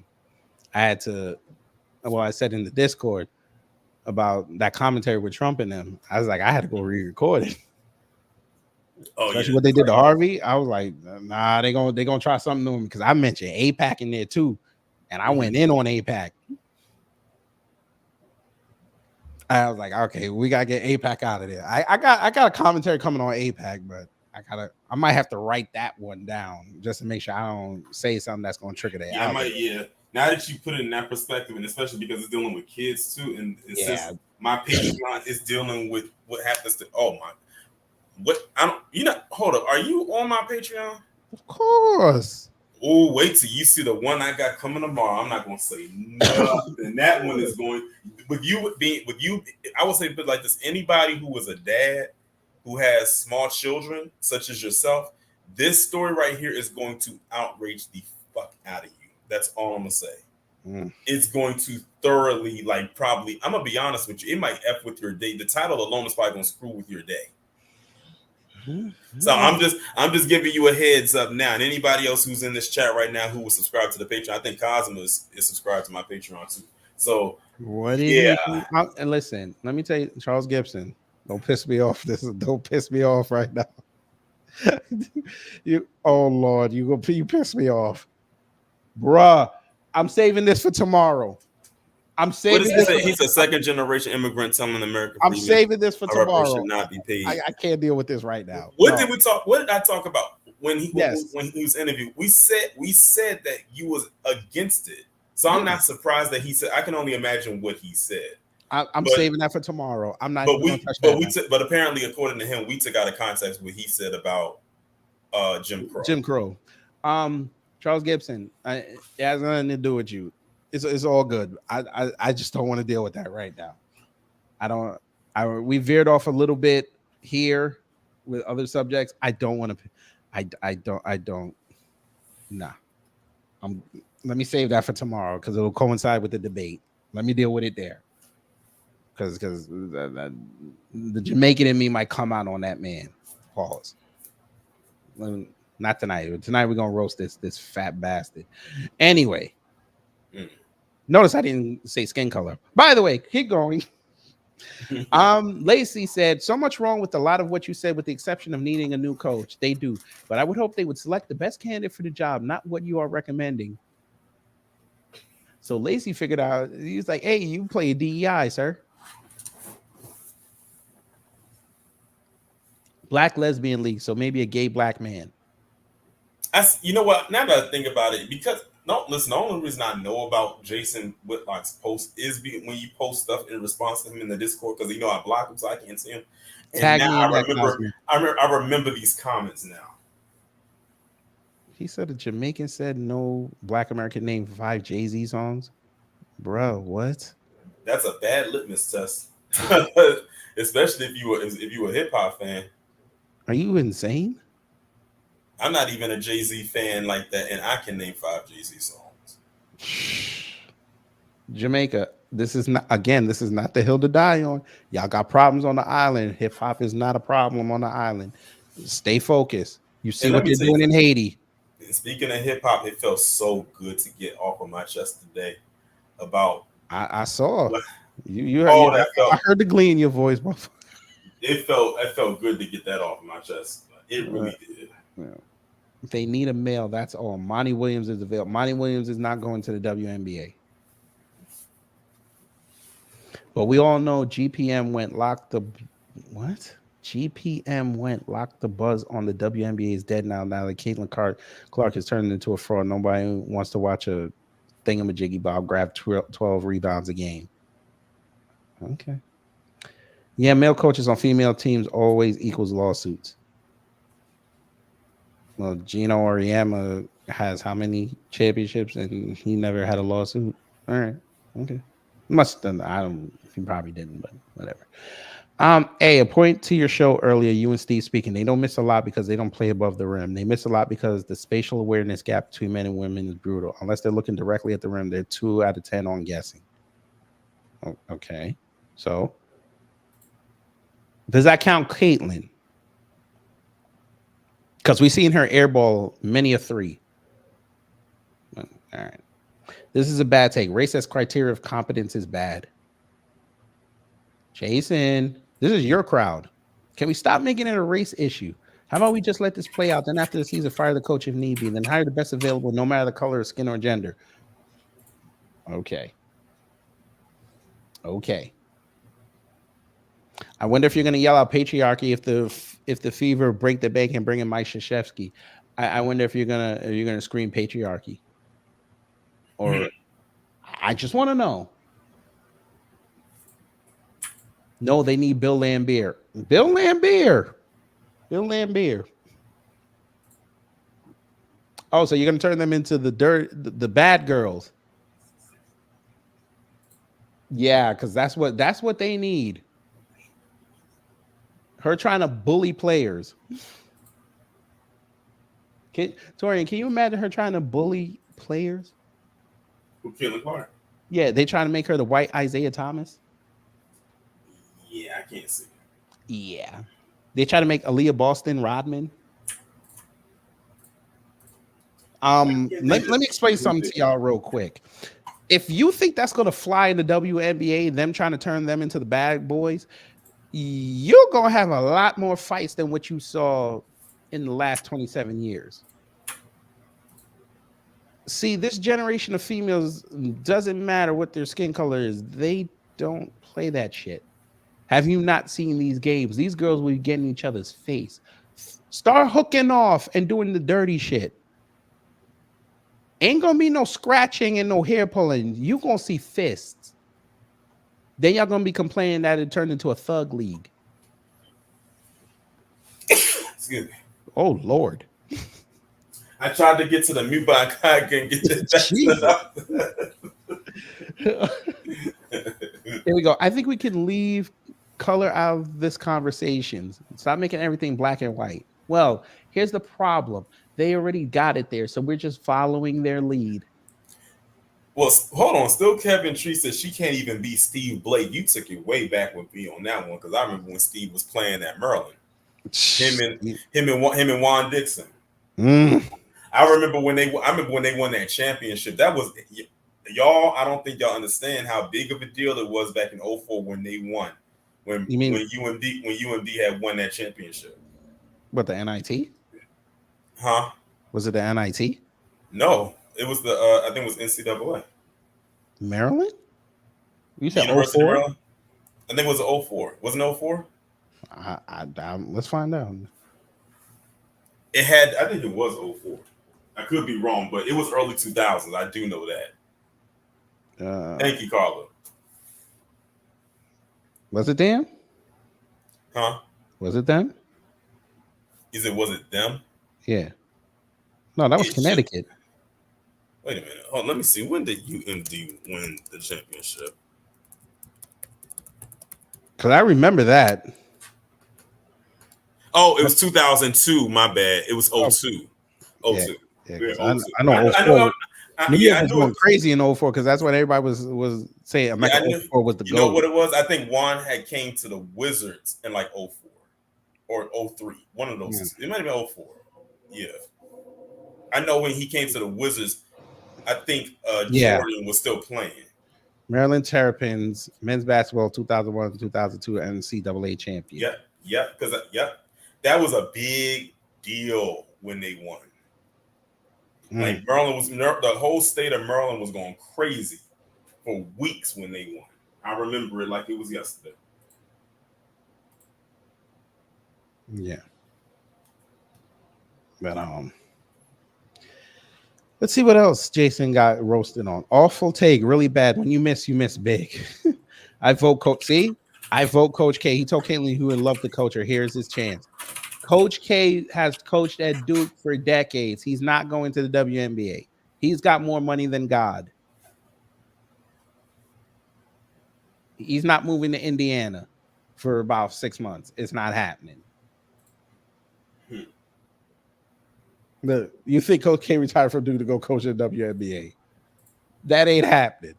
[SPEAKER 1] had to. Well, I said in the Discord about that commentary with Trump and them. I was like, I had to go re-record it.
[SPEAKER 8] Oh,
[SPEAKER 1] especially what they did to Harvey. I was like, nah, they gonna try something to him, because I mentioned APAC in there too, and I went in on APAC. I was like, okay, we gotta get APAC out of there. I got a commentary coming on APAC, but I might have to write that one down just to make sure I don't say something that's gonna trigger that.
[SPEAKER 8] Yeah, now that you put it in that perspective, and especially because it's dealing with kids too, and it's just my Patreon is dealing with what happens to hold up, are you on my Patreon?
[SPEAKER 1] Of course.
[SPEAKER 8] Oh, wait till you see the one I got coming tomorrow. I'm not gonna say nothing. That one is going with you. I would say, but like this, anybody who was a dad who has small children, such as yourself, this story right here is going to outrage the fuck out of you. That's all I'm gonna say. It's going to thoroughly, like, probably. I'm gonna be honest with you. It might f with your day. The title alone is probably gonna screw with your day. So I'm just giving you a heads up now, and anybody else who's in this chat right now who was subscribed to the Patreon, I think Cosmo is subscribed to my Patreon too. So
[SPEAKER 1] what did you and listen, let me tell you, Charles Gibson, don't piss me off. Don't piss me off right now. Oh Lord, you piss me off, bruh. I'm saving this for tomorrow. I'm saving this.
[SPEAKER 8] He's a second generation immigrant telling America.
[SPEAKER 1] I'm saving this for tomorrow.
[SPEAKER 8] Should not be paid.
[SPEAKER 1] I can't deal with this right now.
[SPEAKER 8] What did I talk about when he was interviewed? We said that you was against it. So I'm not surprised that he said. I can only imagine what he said.
[SPEAKER 1] I'm saving that for tomorrow. I'm not.
[SPEAKER 8] But apparently, according to him, we took out of context what he said about Jim Crow.
[SPEAKER 1] Jim Crow. Charles Gibson. It has nothing to do with you. It's all good. I just don't want to deal with that right now. We veered off a little bit here with other subjects. I don't want to. I don't. Nah. Let me save that for tomorrow, because it'll coincide with the debate. Let me deal with it there. Because the Jamaican in me might come out on that man. Pause. Not tonight. Tonight we're gonna roast this fat bastard. Anyway. Notice I didn't say skin color. By the way, keep going. Lacey said, so much wrong with a lot of what you said, with the exception of needing a new coach. They do, but I would hope they would select the best candidate for the job, not what you are recommending. So Lacey figured out, he's like, hey, you play DEI, sir. Black Lesbian League, so maybe a gay black man.
[SPEAKER 8] You know what? Now that I think about it, because the only reason I know about Jason Whitlock's post is when you post stuff in response to him in the Discord, because I block him so I can't see him. And I remember these comments now.
[SPEAKER 1] He said a Jamaican said no black American named 5 Jay-Z songs. Bro, what?
[SPEAKER 8] That's a bad litmus test, especially if you were a hip hop fan.
[SPEAKER 1] Are you insane?
[SPEAKER 8] I'm not even a Jay-Z fan like that, and I can name 5 Jay-Z songs.
[SPEAKER 1] Jamaica, this is not the hill to die on. Y'all got problems on the island. Hip hop is not a problem on the island. Stay focused. You see what they're doing in Haiti.
[SPEAKER 8] Speaking of hip hop, it felt so good to get off of my chest today. about.
[SPEAKER 1] I saw
[SPEAKER 8] what-
[SPEAKER 1] you heard.
[SPEAKER 8] Oh,
[SPEAKER 1] Yeah,
[SPEAKER 8] that felt.
[SPEAKER 1] I heard the glee in your voice, bro.
[SPEAKER 8] It felt good to get that off my chest. It really did.
[SPEAKER 1] Yeah. If they need a male, that's all. Monty Williams is available. Monty Williams is not going to the WNBA. But we all know GPM went lock the what? GPM went lock the buzz on the WNBA is dead now. Now that Caitlin Clark has turned into a fraud. Nobody wants to watch a thingamajiggy bob grab 12 rebounds a game. Okay. Yeah, male coaches on female teams always equals lawsuits. Well, Gino Auriemma has how many championships and he never had a lawsuit? All right. Okay. Must have done. I don't. He probably didn't, but whatever. A point to your show earlier. You and Steve speaking. They don't miss a lot because they don't play above the rim. They miss a lot because the spatial awareness gap between men and women is brutal. Unless they're looking directly at the rim, they're 2 out of 10 on guessing. Oh, okay. So does that count Caitlin? Because we've seen her airball many a 3. All right. This is a bad take. Race as criteria of competence is bad. Jason, this is your crowd. Can we stop making it a race issue? How about we just let this play out? Then after the season, fire the coach if need be. Then hire the best available, no matter the color of skin or gender. Okay. Okay. I wonder if you're going to yell out patriarchy if the Fever break the bank and bring in Mike Krzyzewski. I wonder if you're gonna scream patriarchy. Or I just want to know. No, they need Bill Lambier. Bill Lambier. Oh, so you're gonna turn them into the bad girls. Yeah, because that's what they need. Her trying to bully players. Torian, can you imagine her trying to bully players?
[SPEAKER 8] Who killed Clark?
[SPEAKER 1] Yeah, they trying to make her the white Isaiah Thomas.
[SPEAKER 8] Yeah, I can't see.
[SPEAKER 1] Yeah. They try to make Aaliyah Boston Rodman. Let me explain something to y'all real quick. If you think that's going to fly in the WNBA, them trying to turn them into the bad boys, you're going to have a lot more fights than what you saw in the last 27 years. See, this generation of females, doesn't matter what their skin color is, they don't play that shit. Have you not seen these games? These girls will be getting each other's face. Start hooking off and doing the dirty shit. Ain't gonna be no scratching and no hair pulling. You gonna see fists. Then y'all gonna be complaining that it turned into a thug league.
[SPEAKER 8] Excuse me.
[SPEAKER 1] Oh Lord.
[SPEAKER 8] I tried to get to the mute button. I couldn't get to that.
[SPEAKER 1] There we go. I think we can leave color out of this conversation. Stop making everything black and white. Well, here's the problem. They already got it there, so we're just following their lead.
[SPEAKER 8] Well, hold on. Still, Kevin Tree says she can't even beat Steve Blake. You took it way back with me on that one because I remember when Steve was playing at Maryland. Him and Juan Dixon. I remember when they won that championship. That was y'all. I don't think y'all understand how big of a deal it was back in 2004 when they won. When UMD had won that championship.
[SPEAKER 1] What, the NIT?
[SPEAKER 8] Huh?
[SPEAKER 1] Was it the NIT?
[SPEAKER 8] No, it was the I think it was NCAA.
[SPEAKER 1] Maryland? You said
[SPEAKER 8] University
[SPEAKER 1] 04?
[SPEAKER 8] of Maryland? I think it was 04. Wasn't it 04?
[SPEAKER 1] Let's find out.
[SPEAKER 8] It had, I think it was 04. I could be wrong, but it was early 2000s. I do know that. Thank you, Carla.
[SPEAKER 1] Was it them?
[SPEAKER 8] Huh?
[SPEAKER 1] Was it them?
[SPEAKER 8] Was it them?
[SPEAKER 1] Yeah. No, that was Connecticut.
[SPEAKER 8] Wait a minute. Oh, let me see. When did UMD win the championship?
[SPEAKER 1] Because I remember that.
[SPEAKER 8] Oh, it was 2002. My bad. It was 02. 02.
[SPEAKER 1] Yeah,
[SPEAKER 8] Yeah,
[SPEAKER 1] I know 04. New York was going crazy in 04 because that's what everybody was saying. I'm like, 04 was the goal.
[SPEAKER 8] You know what it was? I think Juan had came to the Wizards in like 04 or 03. One of those. It might have been 04. Yeah. I know when he came to the Wizards, I think Jordan was still playing.
[SPEAKER 1] Maryland Terrapins, men's basketball 2001 to 2002 NCAA champion.
[SPEAKER 8] Yep. Because that was a big deal when they won. Like the whole state of Maryland was going crazy for weeks when they won. I remember it like it was yesterday.
[SPEAKER 1] Yeah. But let's see what else Jason got roasted on. Awful take, really bad. When you miss big. I vote Coach K. He told Caitlin who would love to coach her. Here's his chance. Coach K has coached at Duke for decades. He's not going to the WNBA. He's got more money than God. He's not moving to Indiana for about 6 months. It's not happening. But you think Coach K retired from Duke to go coach at WNBA? That ain't happening.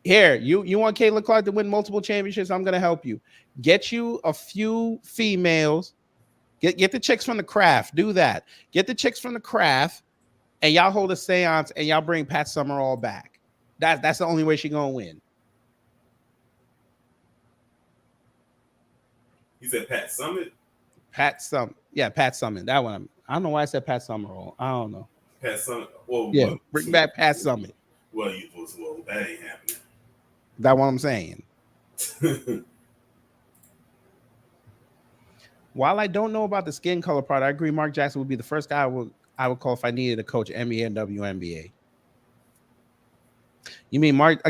[SPEAKER 1] Here, you want Caitlin Clark to win multiple championships? I'm gonna help you. Get you a few females. Get the chicks from the craft. Do that. Get the chicks from the craft, and y'all hold a seance, and y'all bring Pat Summerall back. That's the only way she's gonna win.
[SPEAKER 8] You said Pat Summit?
[SPEAKER 1] Pat Summit. That one. I don't know why I said Pat Summerall. I don't know.
[SPEAKER 8] Pat Summit. Well,
[SPEAKER 1] yeah, bring back Pat Summit.
[SPEAKER 8] Well, that ain't happening.
[SPEAKER 1] That's what I'm saying. While I don't know about the skin color part, I agree Mark Jackson would be the first guy I would call if I needed to coach NBA and WNBA. You mean Mark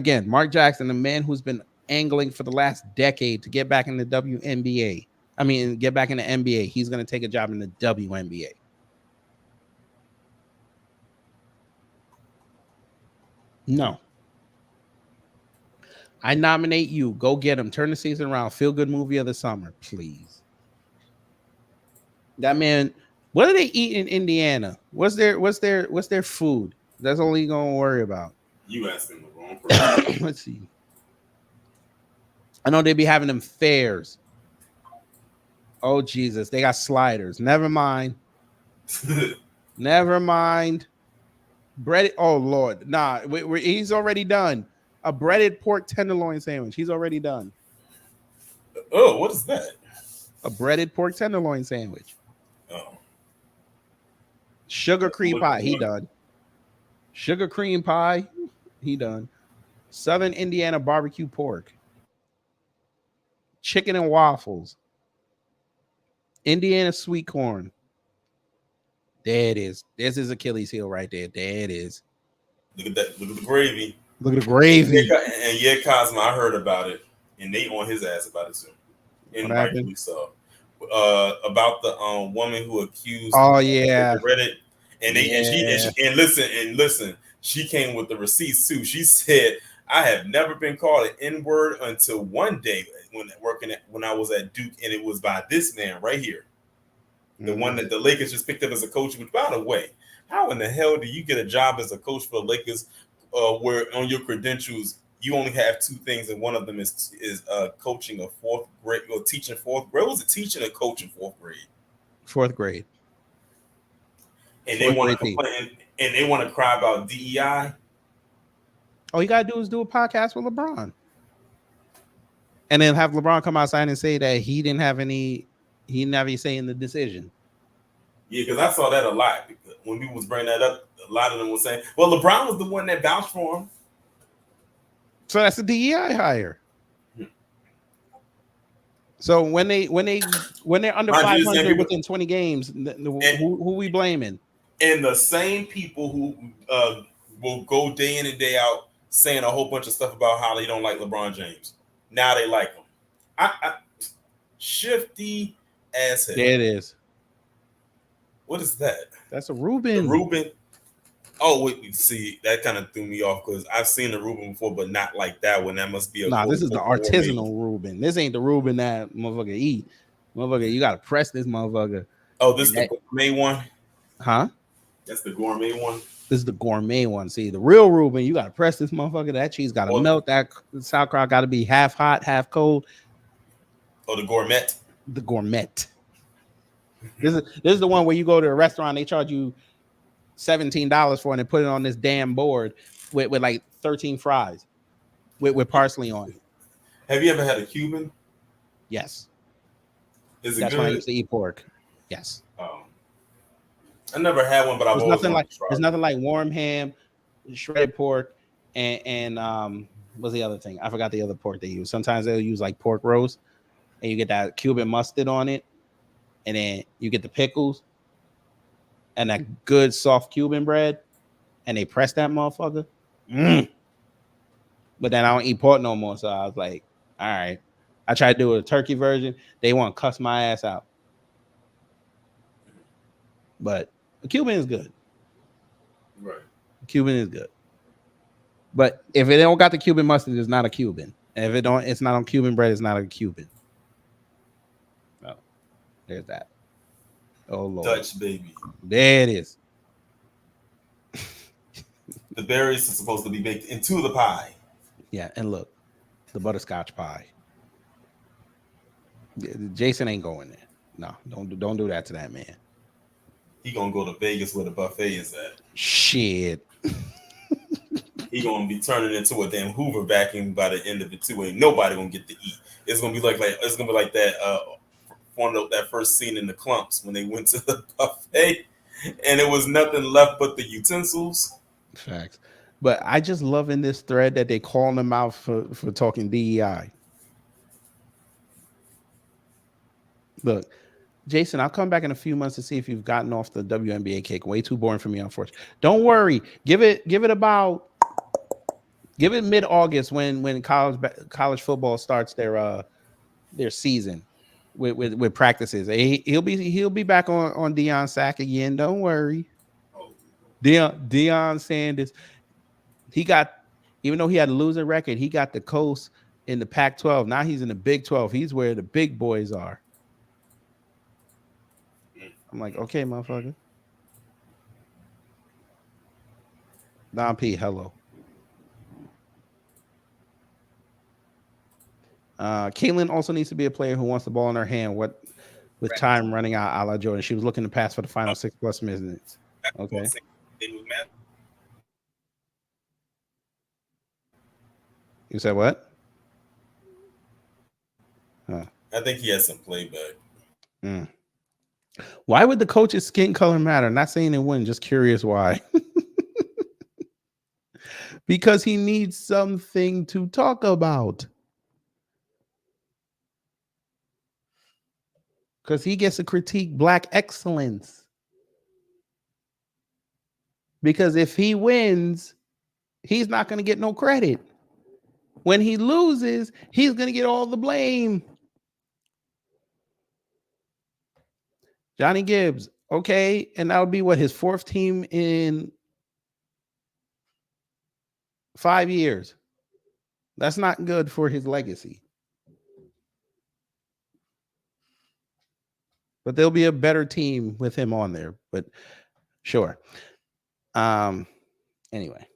[SPEAKER 1] Jackson, the man who's been angling for the last decade to get back in the WNBA. I mean, get back in the NBA. He's going to take a job in the WNBA. No. I nominate you. Go get him. Turn the season around. Feel good movie of the summer, please. That man, what do they eat in Indiana? What's their food? That's all you're gonna worry about.
[SPEAKER 8] You asking the wrong person.
[SPEAKER 1] Let's see. I know they be having them fairs. Oh Jesus, they got sliders. Never mind. Never mind. Breaded. Oh Lord, nah. He's already done. A breaded pork tenderloin sandwich. He's already done.
[SPEAKER 8] Oh, what is that?
[SPEAKER 1] A breaded pork tenderloin sandwich.
[SPEAKER 8] Oh.
[SPEAKER 1] Sugar cream pie. He done. Sugar cream pie. He done. Southern Indiana barbecue pork. Chicken and waffles. Indiana sweet corn. There it is. This is Achilles heel right there. There it is.
[SPEAKER 8] Look at that. Look at the gravy.
[SPEAKER 1] Look at the gravy.
[SPEAKER 8] And yeah, Cosmo, I heard about it, and they on his ass about it too. And rightfully so. About the woman who accused.
[SPEAKER 1] Oh yeah.
[SPEAKER 8] Reddit, and listen. She came with the receipts too. She said, "I have never been called an N-word until one day when I was at Duke, and it was by this man right here, the one that the Lakers just picked up as a coach. Which, by the way, how in the hell do you get a job as a coach for the Lakers, where on your credentials you only have two things, and one of them is coaching a fourth grade or teaching fourth grade? Was it teaching or coaching fourth grade?
[SPEAKER 1] Fourth grade.
[SPEAKER 8] And they want to complain, and they want to cry about DEI.
[SPEAKER 1] All you gotta do is do a podcast with LeBron, and then have LeBron come outside and say that he didn't have any say in the decision. Yeah,
[SPEAKER 8] because I saw that a lot. When people was bringing that up, a lot of them were saying, "Well, LeBron was the one that vouched for him."
[SPEAKER 1] So that's a DEI hire. So when they're under 500 within 20 games, who we blaming?
[SPEAKER 8] And the same people who will go day in and day out saying a whole bunch of stuff about how they don't like LeBron James. Now they like him. I shifty ass head.
[SPEAKER 1] There it is.
[SPEAKER 8] What is that?
[SPEAKER 1] That's a Reuben.
[SPEAKER 8] Reuben. Oh, wait, see, that kind of threw me off because I've seen the Reuben before, but not like that one. That must be a
[SPEAKER 1] this is the artisanal Reuben. This ain't the Reuben that motherfucker eat. Motherfucker, you gotta press this motherfucker.
[SPEAKER 8] Oh, this is the gourmet one?
[SPEAKER 1] Huh?
[SPEAKER 8] That's the gourmet one.
[SPEAKER 1] This is the gourmet one. See, the real Reuben, you gotta press this motherfucker. That cheese gotta melt. That sauerkraut gotta be half hot, half cold.
[SPEAKER 8] Oh, the gourmet.
[SPEAKER 1] The gourmet. This is the one where you go to a restaurant, they charge you $17 for it and put it on this damn board with like 13 fries. with parsley on it.
[SPEAKER 8] Have you ever had a Cuban?
[SPEAKER 1] Yes.
[SPEAKER 8] Is it
[SPEAKER 1] That's
[SPEAKER 8] good?
[SPEAKER 1] when I used to eat pork. Yes.
[SPEAKER 8] I never had one, but I've always wanted to try
[SPEAKER 1] there's
[SPEAKER 8] it.
[SPEAKER 1] nothing like warm ham, shredded pork, and what's the other thing? I forgot the other pork they use. Sometimes they'll use like pork roast, and you get that Cuban mustard on it, and then you get the pickles and that good soft Cuban bread, and they press that motherfucker. But then I don't eat pork no more, so I was like, all right. I tried to do a turkey version. They want to cuss my ass out. But the Cuban is good.
[SPEAKER 8] Right.
[SPEAKER 1] Cuban is good. But if it don't got the Cuban mustard, it's not a Cuban. And if it's not on Cuban bread, it's not a Cuban. Oh, there's that. Oh Lord.
[SPEAKER 8] Dutch baby.
[SPEAKER 1] There it is.
[SPEAKER 8] The berries are supposed to be baked into the pie.
[SPEAKER 1] Yeah, and look, the butterscotch pie. Jason ain't going there. No, don't do that to that man.
[SPEAKER 8] He gonna go to Vegas where the buffet is at.
[SPEAKER 1] Shit.
[SPEAKER 8] He gonna be turning into a damn Hoover vacuum by the end of it too. Ain't nobody gonna get to eat. It's gonna be like that one of that first scene in The Clumps when they went to the buffet and it was nothing left but the utensils.
[SPEAKER 1] Facts. But I just love in this thread that they calling them out for talking DEI. Look, Jason, I'll come back in a few months to see if you've gotten off the WNBA kick. Way too boring for me, unfortunately. Don't worry. Give it mid-August when college football starts their season with practices. He'll be back on Deion Sack again. Don't worry. Deion Sanders. Even though he had a losing record, he got the coast in the Pac-12. Now he's in the Big 12. He's where the big boys are. I'm like, okay, motherfucker. Don P, hello. Caitlin also needs to be a player who wants the ball in her hand. With time running out, a la Jordan. She was looking to pass for the final 6+ minutes. Okay. You said what?
[SPEAKER 8] I think he has some playback.
[SPEAKER 1] Why would the coach's skin color matter? Not saying it wouldn't, just curious why. Because he needs something to talk about. Because he gets to critique Black excellence. Because if he wins, he's not going to get no credit. When he loses, he's going to get all the blame. Johnny Gibbs, okay, and that would be what, his 4th team in 5 years. That's not good for his legacy. But there'll be a better team with him on there. But sure. Anyway.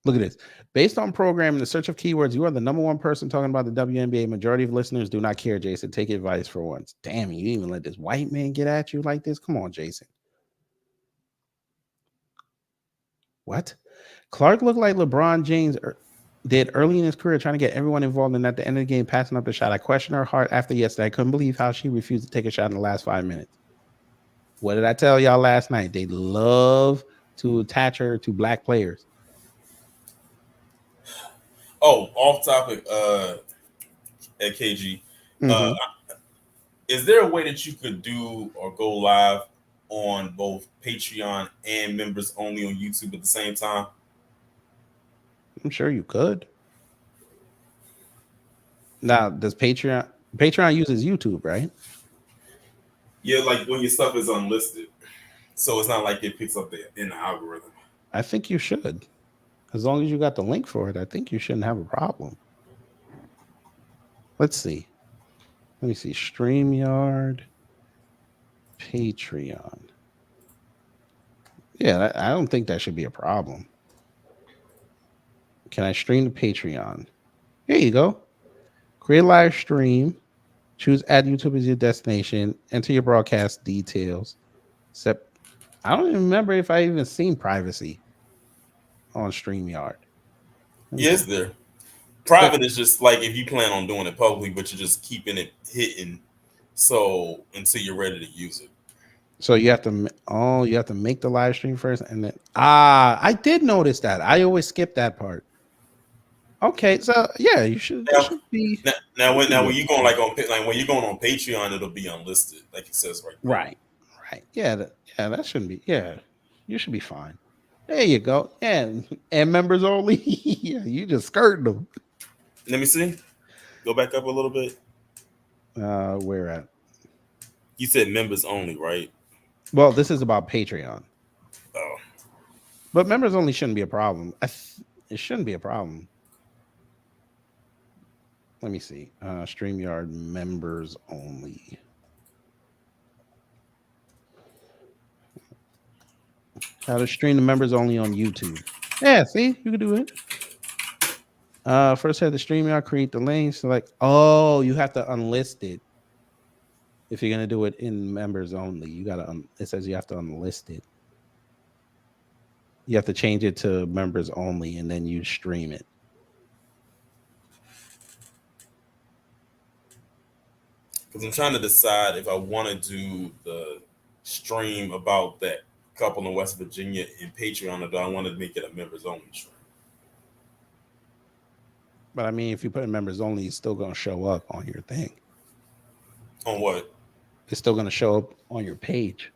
[SPEAKER 1] Look at this. Based on programming, the search of keywords, you are the #1 person talking about the WNBA. Majority of listeners do not care, Jason. Take advice for once. Damn, you even let this white man get at you like this? Come on, Jason. What? Clark looked like LeBron James did early in his career, trying to get everyone involved, and at the end of the game, passing up the shot. I questioned her heart after yesterday. I couldn't believe how she refused to take a shot in the last 5 minutes. What did I tell y'all last night? They love to attach her to Black players.
[SPEAKER 8] Oh, off topic, at KG. Is there a way that you could do or go live on both Patreon and members only on YouTube at the same time?
[SPEAKER 1] I'm sure you could. Now, does Patreon uses YouTube, right?
[SPEAKER 8] Yeah, like when your stuff is unlisted. So it's not like it picks up in the algorithm.
[SPEAKER 1] I think you should. As long as you got the link for it, I think you shouldn't have a problem. Let's see. Let me see. StreamYard, Patreon. Yeah, I don't think that should be a problem. Can I stream to Patreon? Here you go. Create a live stream. Choose add YouTube as your destination. Enter your broadcast details. I don't even remember if I even seen privacy on StreamYard.
[SPEAKER 8] Yes, there. Private is just like if you plan on doing it publicly, but you're just keeping it hidden, so until you're ready to use it.
[SPEAKER 1] So you have to make the live stream first, and then I did notice that. I always skip that part. Okay, so yeah, you should be
[SPEAKER 8] now when you going when you're going on Patreon, it'll be unlisted, like it says right there.
[SPEAKER 1] right. Yeah, that shouldn't be. Yeah, you should be fine. There you go. And members only. Yeah, you just skirting them.
[SPEAKER 8] Let me see. Go back up a little bit.
[SPEAKER 1] Where at?
[SPEAKER 8] You said members only, right?
[SPEAKER 1] Well, this is about Patreon.
[SPEAKER 8] Oh,
[SPEAKER 1] but members only shouldn't be a problem. It shouldn't be a problem. Let me see. StreamYard members only. How to stream the members only on YouTube. Yeah, see, you can do it. First have the StreamYard, create the link. Select. Oh, you have to unlist it. If you're gonna do it in members only, you gotta. It says you have to unlist it. You have to change it to members only, and then you stream it.
[SPEAKER 8] because I'm trying to decide if I want to do the stream about that couple in West Virginia in Patreon, or do I want to make it a members only stream?
[SPEAKER 1] But I mean, if you put in members only, it's still gonna show up on your thing.
[SPEAKER 8] On what?
[SPEAKER 1] It's still gonna show up on your page.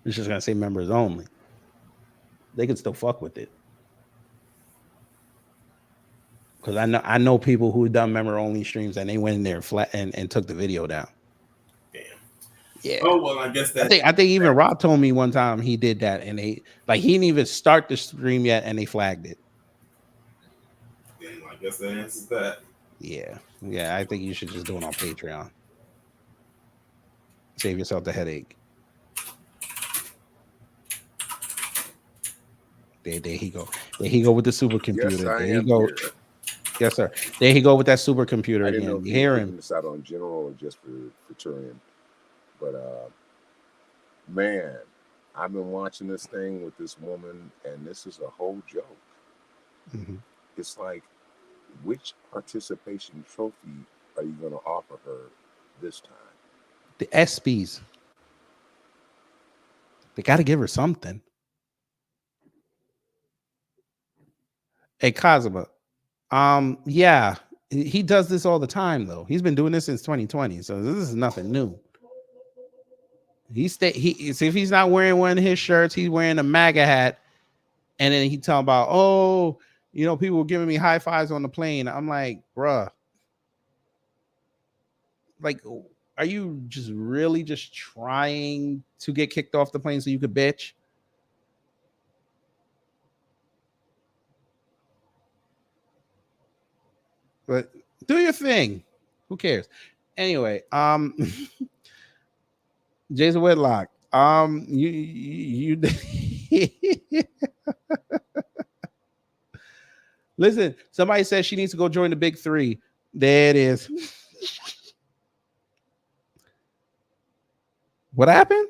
[SPEAKER 1] It's just gonna say members only. They can still fuck with it. Because I know people who done member only streams and they went in there flat and took the video down.
[SPEAKER 8] Damn.
[SPEAKER 1] Yeah.
[SPEAKER 8] Oh well, I guess that.
[SPEAKER 1] I think even Rob told me one time he did that, and he didn't even start the stream yet, and they flagged it.
[SPEAKER 8] Damn, I guess that answers that.
[SPEAKER 1] Yeah. I think you should just do it on Patreon. Save yourself the headache. There he go. There he go with the supercomputer.
[SPEAKER 12] Yes,
[SPEAKER 1] there he go. Here. Yes, sir. There he go with that supercomputer again. You hear him?
[SPEAKER 12] This out on general or just for Turian. But man, I've been watching this thing with this woman, and this is a whole joke.
[SPEAKER 1] Mm-hmm.
[SPEAKER 12] It's like, which participation trophy are you going to offer her this time?
[SPEAKER 1] The ESPYS. They got to give her something. Hey, Kazuma. Yeah, he does this all the time, though. He's been doing this since 2020, so this is nothing new. So if he's not wearing one of his shirts, he's wearing a MAGA hat, and then he talking about, oh, you know, people were giving me high fives on the plane. I'm like, bruh, like, are you just really just trying to get kicked off the plane so you could bitch? But do your thing. Who cares? Anyway, Jason Whitlock. You listen, somebody says she needs to go join the big three. There it is. What happened?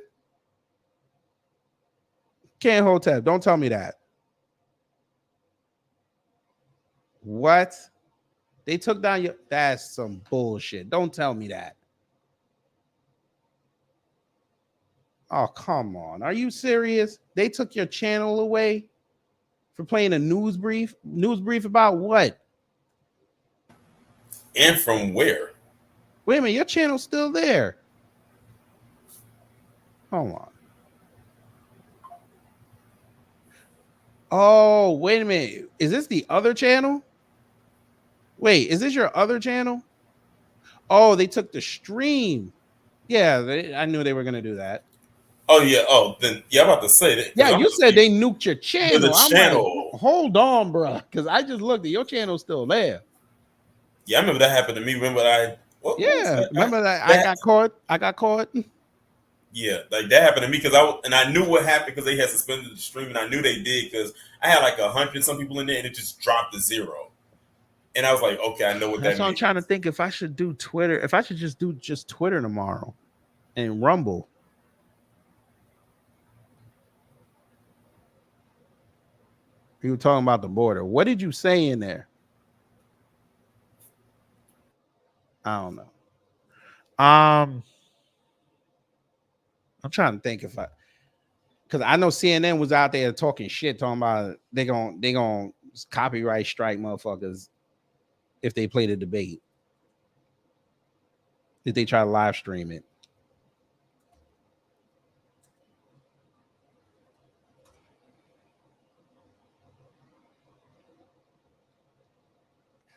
[SPEAKER 1] Can't hold tab. Don't tell me that. What? They took down your... That's some bullshit. Don't tell me that. Oh, come on. Are you serious? They took your channel away for playing a news brief? News brief about what?
[SPEAKER 8] And from where?
[SPEAKER 1] Wait a minute. Your channel's still there. Hold on. Oh, wait a minute. Is this the other channel? Wait, is this your other channel? Oh, they took the stream. Yeah, I knew they were going to do that.
[SPEAKER 8] Oh, yeah. Oh, then, yeah, I'm about to say that.
[SPEAKER 1] Yeah, you said they nuked your channel.
[SPEAKER 8] The channel.
[SPEAKER 1] Like, hold on, bro. Because I just looked at your channel's still there.
[SPEAKER 8] Yeah, I remember that happened to me. Remember that?
[SPEAKER 1] Remember that I got caught? I got caught.
[SPEAKER 8] Yeah, like that happened to me because I knew what happened because they had suspended the stream, and I knew they did because I had like 100 some people in there, and it just dropped to 0. And I was like, okay, I know what that means.
[SPEAKER 1] That's why I'm trying to think if I should do Twitter, if I should just do Twitter tomorrow and Rumble. You were talking about the border. What did you say in there? I don't know. I'm trying to think if because I know CNN was out there talking shit, talking about they gonna copyright strike motherfuckers if they play the debate, if they try to live stream it.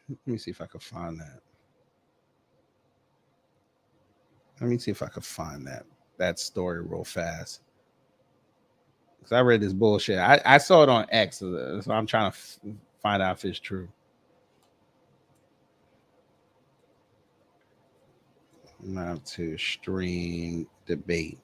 [SPEAKER 1] Let me see if I can find that. Let me see if I can find that story real fast. Because I read this bullshit. I saw it on X, so I'm trying to find out if it's true. Not to stream debate.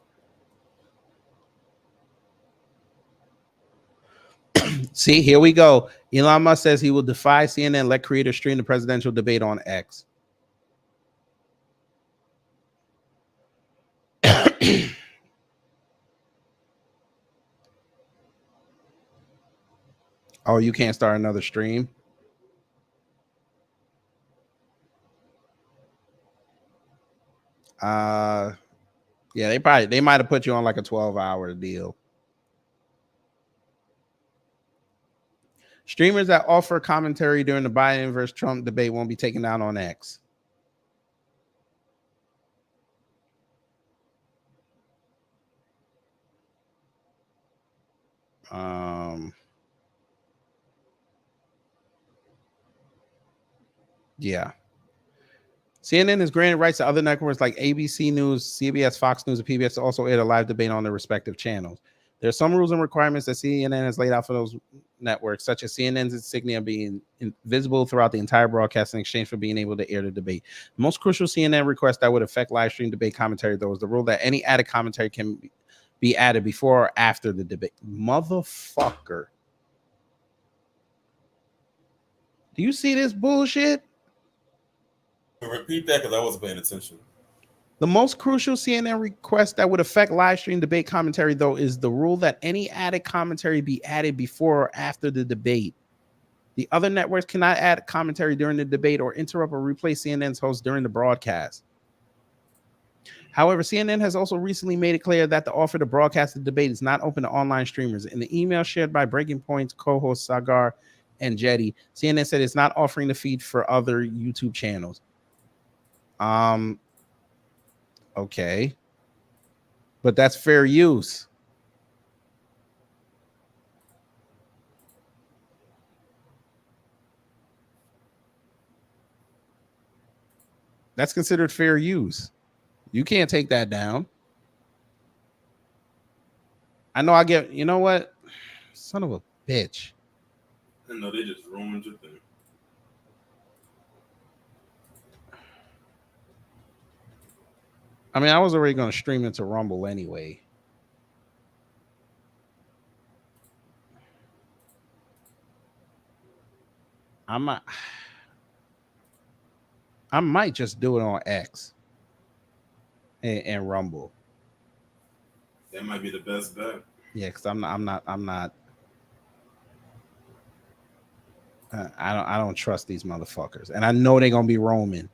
[SPEAKER 1] See, here we go. Elon Musk says he will defy CNN, let creators stream the presidential debate on X. Oh, you can't start another stream? Yeah, they might have put you on like a 12-hour deal. Streamers that offer commentary during the Biden versus Trump debate won't be taken down on X. Yeah. CNN has granted rights to other networks like ABC News, CBS, Fox News, and PBS to also air a live debate on their respective channels. There are some rules and requirements that CNN has laid out for those networks, such as CNN's insignia being visible throughout the entire broadcast in exchange for being able to air the debate. The most crucial CNN request that would affect live stream debate commentary, though, is the rule that any added commentary can be added before or after the debate. Motherfucker. Do you see this bullshit?
[SPEAKER 8] Repeat that because I wasn't paying attention.
[SPEAKER 1] The most crucial CNN request that would affect live stream debate commentary, though, is the rule that any added commentary be added before or after the debate. The other networks cannot add commentary during the debate or interrupt or replace CNN's host during the broadcast. However, CNN has also recently made it clear that the offer to broadcast the debate is not open to online streamers. In the email shared by Breaking Point's co-hosts Sagar and Jetty, CNN said it's not offering the feed for other YouTube channels. Okay, but that's fair use. That's considered fair use. You can't take that down. I know I get, you know what? Son of a bitch.
[SPEAKER 8] I know they just ruined your thing.
[SPEAKER 1] I mean, I was already going to stream into Rumble anyway. I might just do it on X and Rumble.
[SPEAKER 8] That might be the best bet.
[SPEAKER 1] Yeah, because I'm not. I don't trust these motherfuckers, and I know they're gonna be roaming.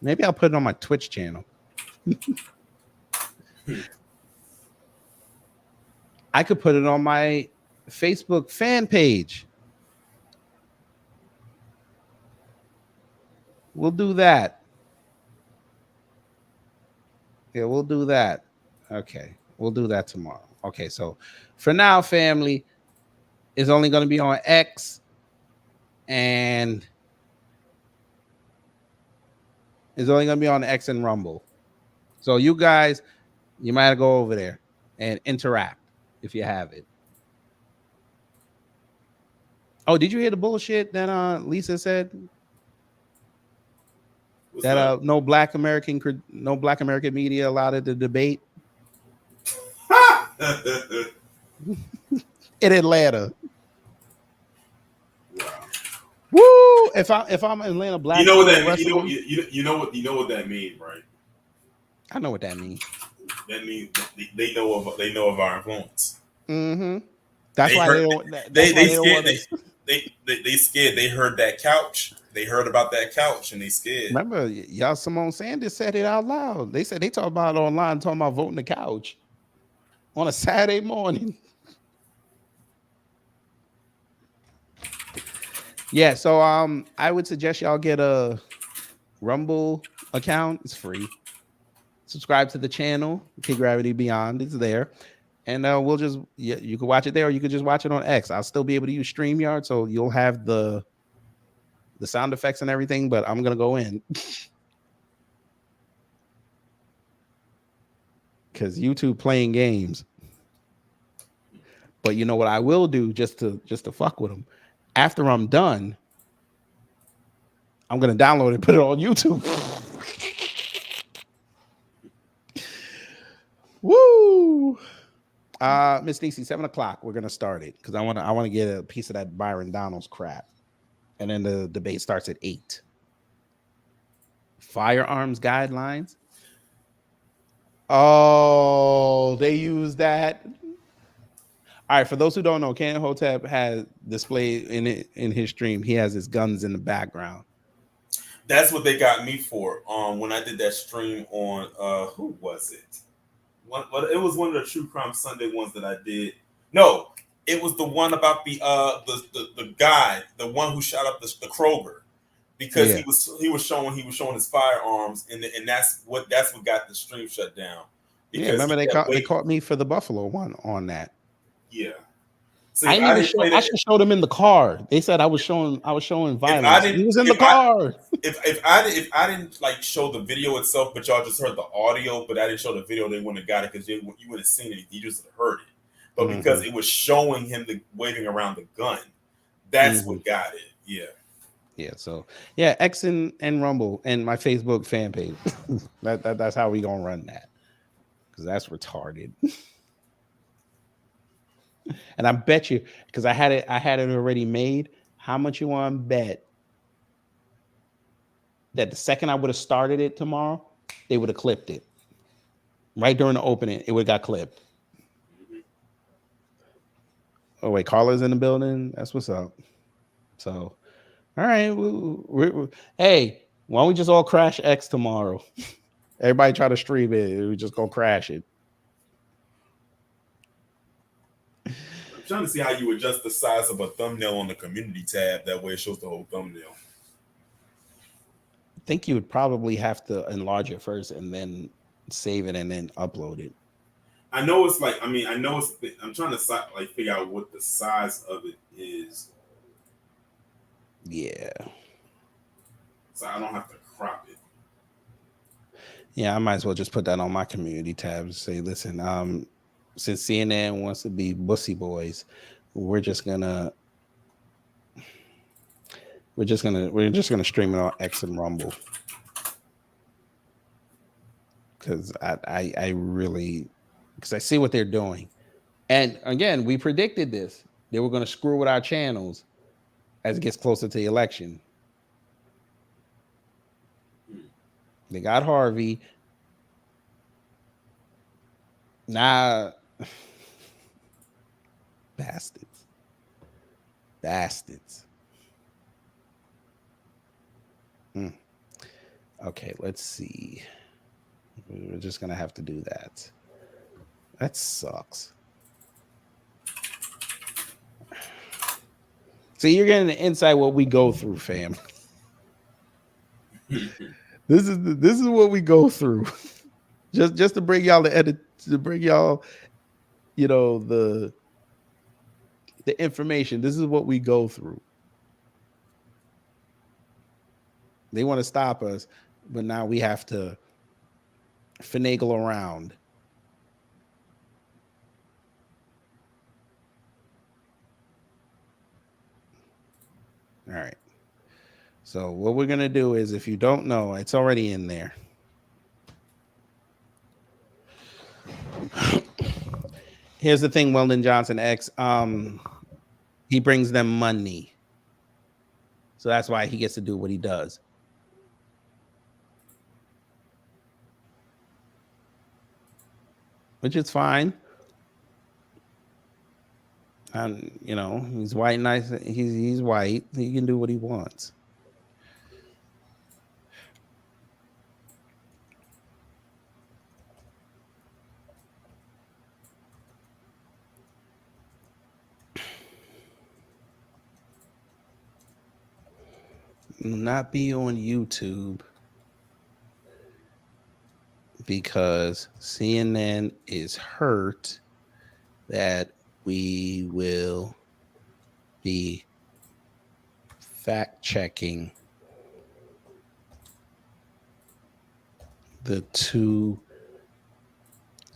[SPEAKER 1] Maybe I'll put it on my Twitch channel. I could put it on my Facebook fan page. We'll do that. Yeah, we'll do that. Okay, we'll do that tomorrow. Okay, so for now, family, it's only going to be on X and it's only going to be on X and Rumble. So you guys, you might go over there and interact if you have it. Oh, did you hear the bullshit that Lisa said? That no black American media allowed at the debate in Atlanta. Woo! If I'm in Atlanta, black.
[SPEAKER 8] You know what that means. You know what that means, right?
[SPEAKER 1] I know what that means.
[SPEAKER 8] That means they know of our influence.
[SPEAKER 1] Mm-hmm. That's
[SPEAKER 8] They
[SPEAKER 1] why
[SPEAKER 8] heard,
[SPEAKER 1] they don't. That's
[SPEAKER 8] they
[SPEAKER 1] why they don't
[SPEAKER 8] scared.
[SPEAKER 1] want us.
[SPEAKER 8] They scared. They heard that couch. They heard about that couch and they scared.
[SPEAKER 1] Remember, y'all, Simone Sanders said it out loud. They said they talk about it online, talking about voting the couch on a Saturday morning. Yeah, so I would suggest y'all get a Rumble account. It's free. Subscribe to the channel. K Gravity Beyond is there, and we'll just you can watch it there, or you could just watch it on X. I'll still be able to use StreamYard, so you'll have the sound effects and everything. But I'm gonna go in because YouTube playing games. But you know what I will do just to fuck with them. After I'm done, I'm gonna download it and put it on YouTube. Woo! Miss Niecy, 7 o'clock. We're gonna start it because I want to get a piece of that Byron Donalds crap, and then the debate starts at 8. Firearms guidelines. Oh, they use that. All right, for those who don't know, Ken Hotep has displayed in his stream. He has his guns in the background.
[SPEAKER 8] That's what they got me for. When I did that stream on who was it? It was one of the True Crime Sunday ones that I did. No, it was the one about the guy, the one who shot up the Kroger, because he was showing his firearms, and that's what got the stream shut down.
[SPEAKER 1] Yeah, remember they caught me for the Buffalo one on that.
[SPEAKER 8] Yeah.
[SPEAKER 1] See, I should show them in the car. They said I was showing violence. He was in the car.
[SPEAKER 8] If I didn't like show the video itself, but y'all just heard the audio, but I didn't show the video, they wouldn't have got it because you would have seen it. You just heard it. But because it was showing him waving around the gun, that's what got it. Yeah.
[SPEAKER 1] Yeah. So yeah, X and Rumble and my Facebook fan page. That's how we gonna run that, because that's retarded. And I bet you, because I had it already made. How much you want to bet that the second I would have started it tomorrow, they would have clipped it right during the opening? It would have got clipped. Oh wait, Carla's in the building. That's what's up. So, all right, hey, why don't we just all crash X tomorrow? Everybody try to stream it. We just go crash it.
[SPEAKER 8] I'm trying to see how you adjust the size of a thumbnail on the community tab. That way it shows the whole thumbnail.
[SPEAKER 1] I think you would probably have to enlarge it first and then save it and then upload it.
[SPEAKER 8] I know it's like, I'm trying to figure out what the size of it is.
[SPEAKER 1] Yeah.
[SPEAKER 8] So I don't have to crop it.
[SPEAKER 1] Yeah, I might as well just put that on my community tab and say, listen, since CNN wants to be bussy boys, we're just gonna stream it on X and Rumble, because I really, because I see what they're doing, and again, we predicted this. They were going to screw with our channels as it gets closer to the election. They got Harvey. Nah. Bastards. Okay, let's see. We're just gonna have to do that. That sucks. See, you're getting the insight what we go through, fam. This is what we go through. Just to bring y'all the edit, to bring y'all, the information. This is what we go through. They want to stop us, but now we have to finagle around. All right. So what we're going to do is, if you don't know, it's already in there. Here's the thing, Weldon Johnson X. He brings them money. So that's why he gets to do what he does. which is fine. And you know, he's white, nice. He's white. He can do what he wants. Not be on YouTube because CNN is hurt that we will be fact checking the two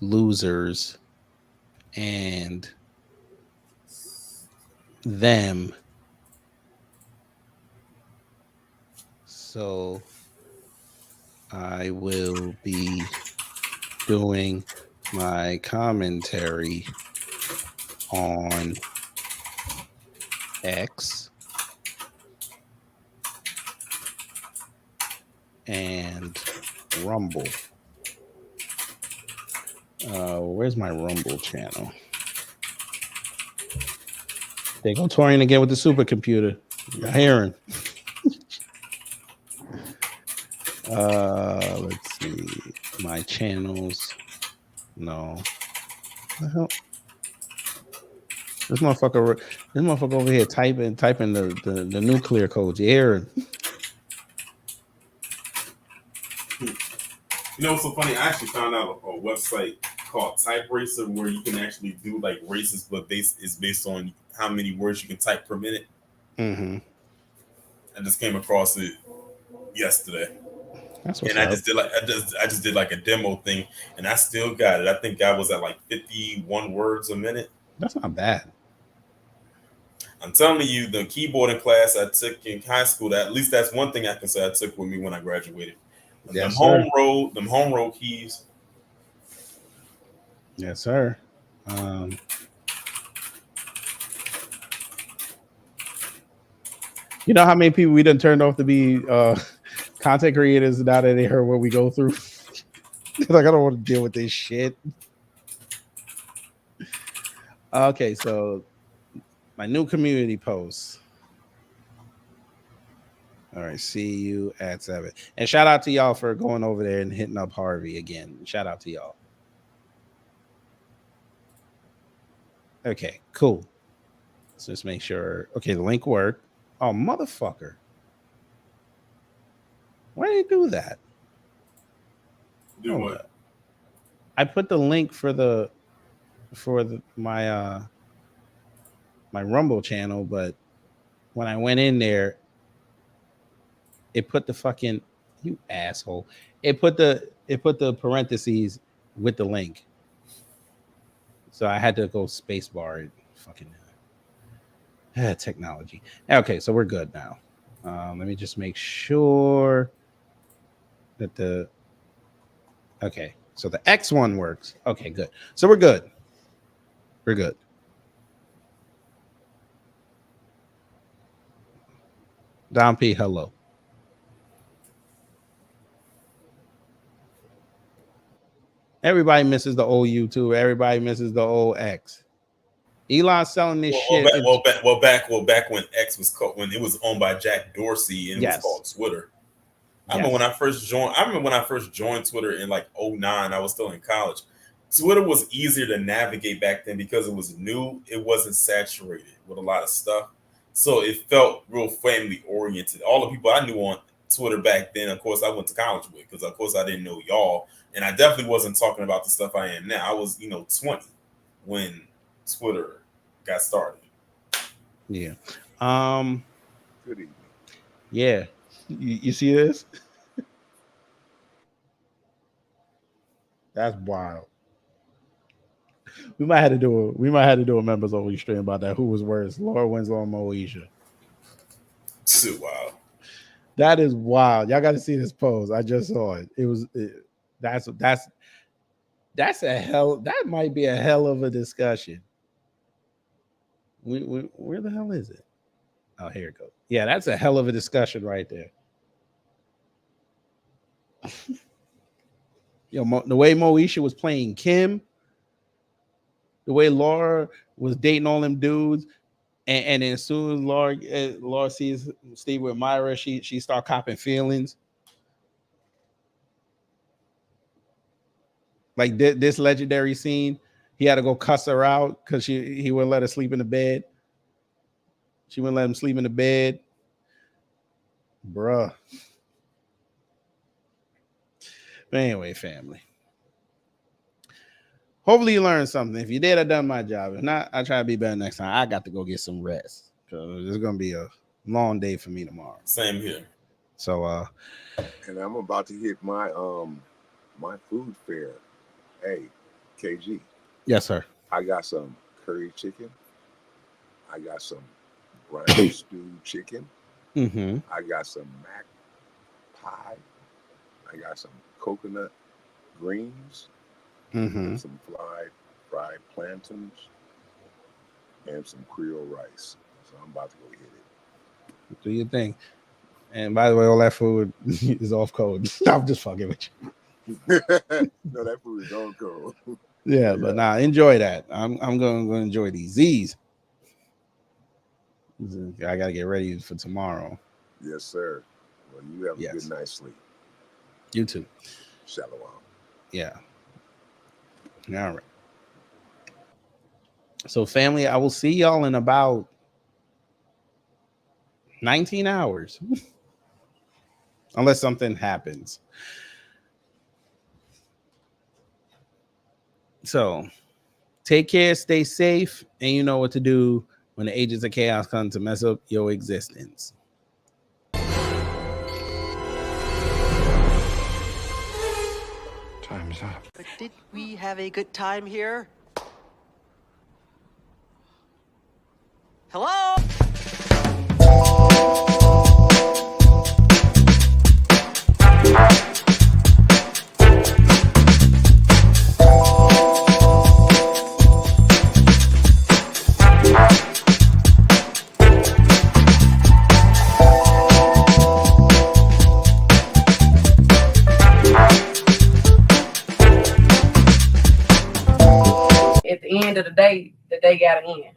[SPEAKER 1] losers and them. So I will be doing my commentary on X and Rumble. Where's my Rumble channel? They go touring again with the supercomputer. You're hearing. Let's see. My channels. No. What the hell? This motherfucker over here typing the nuclear codes. You hearing?
[SPEAKER 8] You know what's so funny? I actually found out a website called Type Racer where you can actually do like races, but it's based on how many words you can type per minute.
[SPEAKER 1] Mm-hmm.
[SPEAKER 8] I just came across it yesterday.
[SPEAKER 1] That's what's
[SPEAKER 8] and
[SPEAKER 1] up.
[SPEAKER 8] I just did like a demo thing, and I still got it. I think I was at like 51 words a minute.
[SPEAKER 1] That's not bad.
[SPEAKER 8] I'm telling you, the keyboarding class I took in high school, at least that's one thing I can say I took with me when I graduated.
[SPEAKER 1] Yes,
[SPEAKER 8] them home road keys.
[SPEAKER 1] Yes, sir. You know how many people we done turned off to be content creators now that they heard what we go through? Like, I don't want to deal with this shit. Okay, so my new community post. All right, see you at 7. And shout out to y'all for going over there and hitting up Harvey again. Shout out to y'all. Okay, cool. Let's just make sure. Okay, the link worked. Oh, motherfucker. Why did it do that?
[SPEAKER 8] Do what?
[SPEAKER 1] I put the link for my Rumble channel, but when I went in there, it put the fucking, you asshole. It put the parentheses with the link. So I had to go spacebar it. Fucking technology. Okay, so we're good now. Let me just make sure that okay, so the X one works. Okay, good. So we're good. We're good. Don P, hello. Everybody misses the old YouTube. Everybody misses the old X. Elon's selling this shit.
[SPEAKER 8] Back when X was called, when it was owned by Jack Dorsey and it was called Twitter. I remember when I first joined Twitter in like 2009. I was still in college. Twitter was easier to navigate back then because it was new. It wasn't saturated with a lot of stuff, so it felt real family oriented. All the people I knew on Twitter back then, of course, I went to college with, because of course I didn't know y'all, and I definitely wasn't talking about the stuff I am now. I was 20 when Twitter got started.
[SPEAKER 1] Yeah.
[SPEAKER 12] Good evening.
[SPEAKER 1] Yeah. You see this? That's wild. We might have to do a members only stream about that. Who was worse, Laura Winslow or Moesha?
[SPEAKER 8] So wow.
[SPEAKER 1] That is wild. Y'all got to see this pose. I just saw it. That's a hell. That might be a hell of a discussion. Where the hell is it? Oh, here it goes. Yeah, that's a hell of a discussion right there. Yo, the way Moesha was playing Kim, The way Laura was dating all them dudes, and then as soon as Laura sees Steve with Myra, she start copping feelings. Like this legendary scene, he had to go cuss her out because he wouldn't let her sleep in the bed. She wouldn't let him sleep in the bed. Bruh. But anyway, family. Hopefully you learned something. If you did, I done my job. If not, I try to be better next time. I got to go get some rest because it's gonna be a long day for me tomorrow.
[SPEAKER 8] Same here.
[SPEAKER 1] So
[SPEAKER 12] and I'm about to hit my my food fair. Hey, KG.
[SPEAKER 1] Yes, sir.
[SPEAKER 12] I got some curry chicken. I got some brown stewed chicken.
[SPEAKER 1] Mm-hmm.
[SPEAKER 12] I got some mac pie. I got some coconut greens.
[SPEAKER 1] Mm-hmm.
[SPEAKER 12] Some fried plantains. And some Creole rice. So I'm about to go hit it.
[SPEAKER 1] Do your thing. And by the way, all that food is off code. I'm just fucking with you.
[SPEAKER 12] No, that food is on code.
[SPEAKER 1] Yeah, but nah, enjoy that. I'm gonna enjoy these Z's. I gotta get ready for tomorrow.
[SPEAKER 12] Yes, sir. Well, you have a good night's sleep.
[SPEAKER 1] You too.
[SPEAKER 12] Shalom.
[SPEAKER 1] Yeah. All right. So, family, I will see y'all in about 19 hours. Unless something happens. So, take care, stay safe, and you know what to do when the agents of chaos come to mess up your existence.
[SPEAKER 13] Time's up. But did we have a good time here? Hello?
[SPEAKER 11] At the end of the day got to end.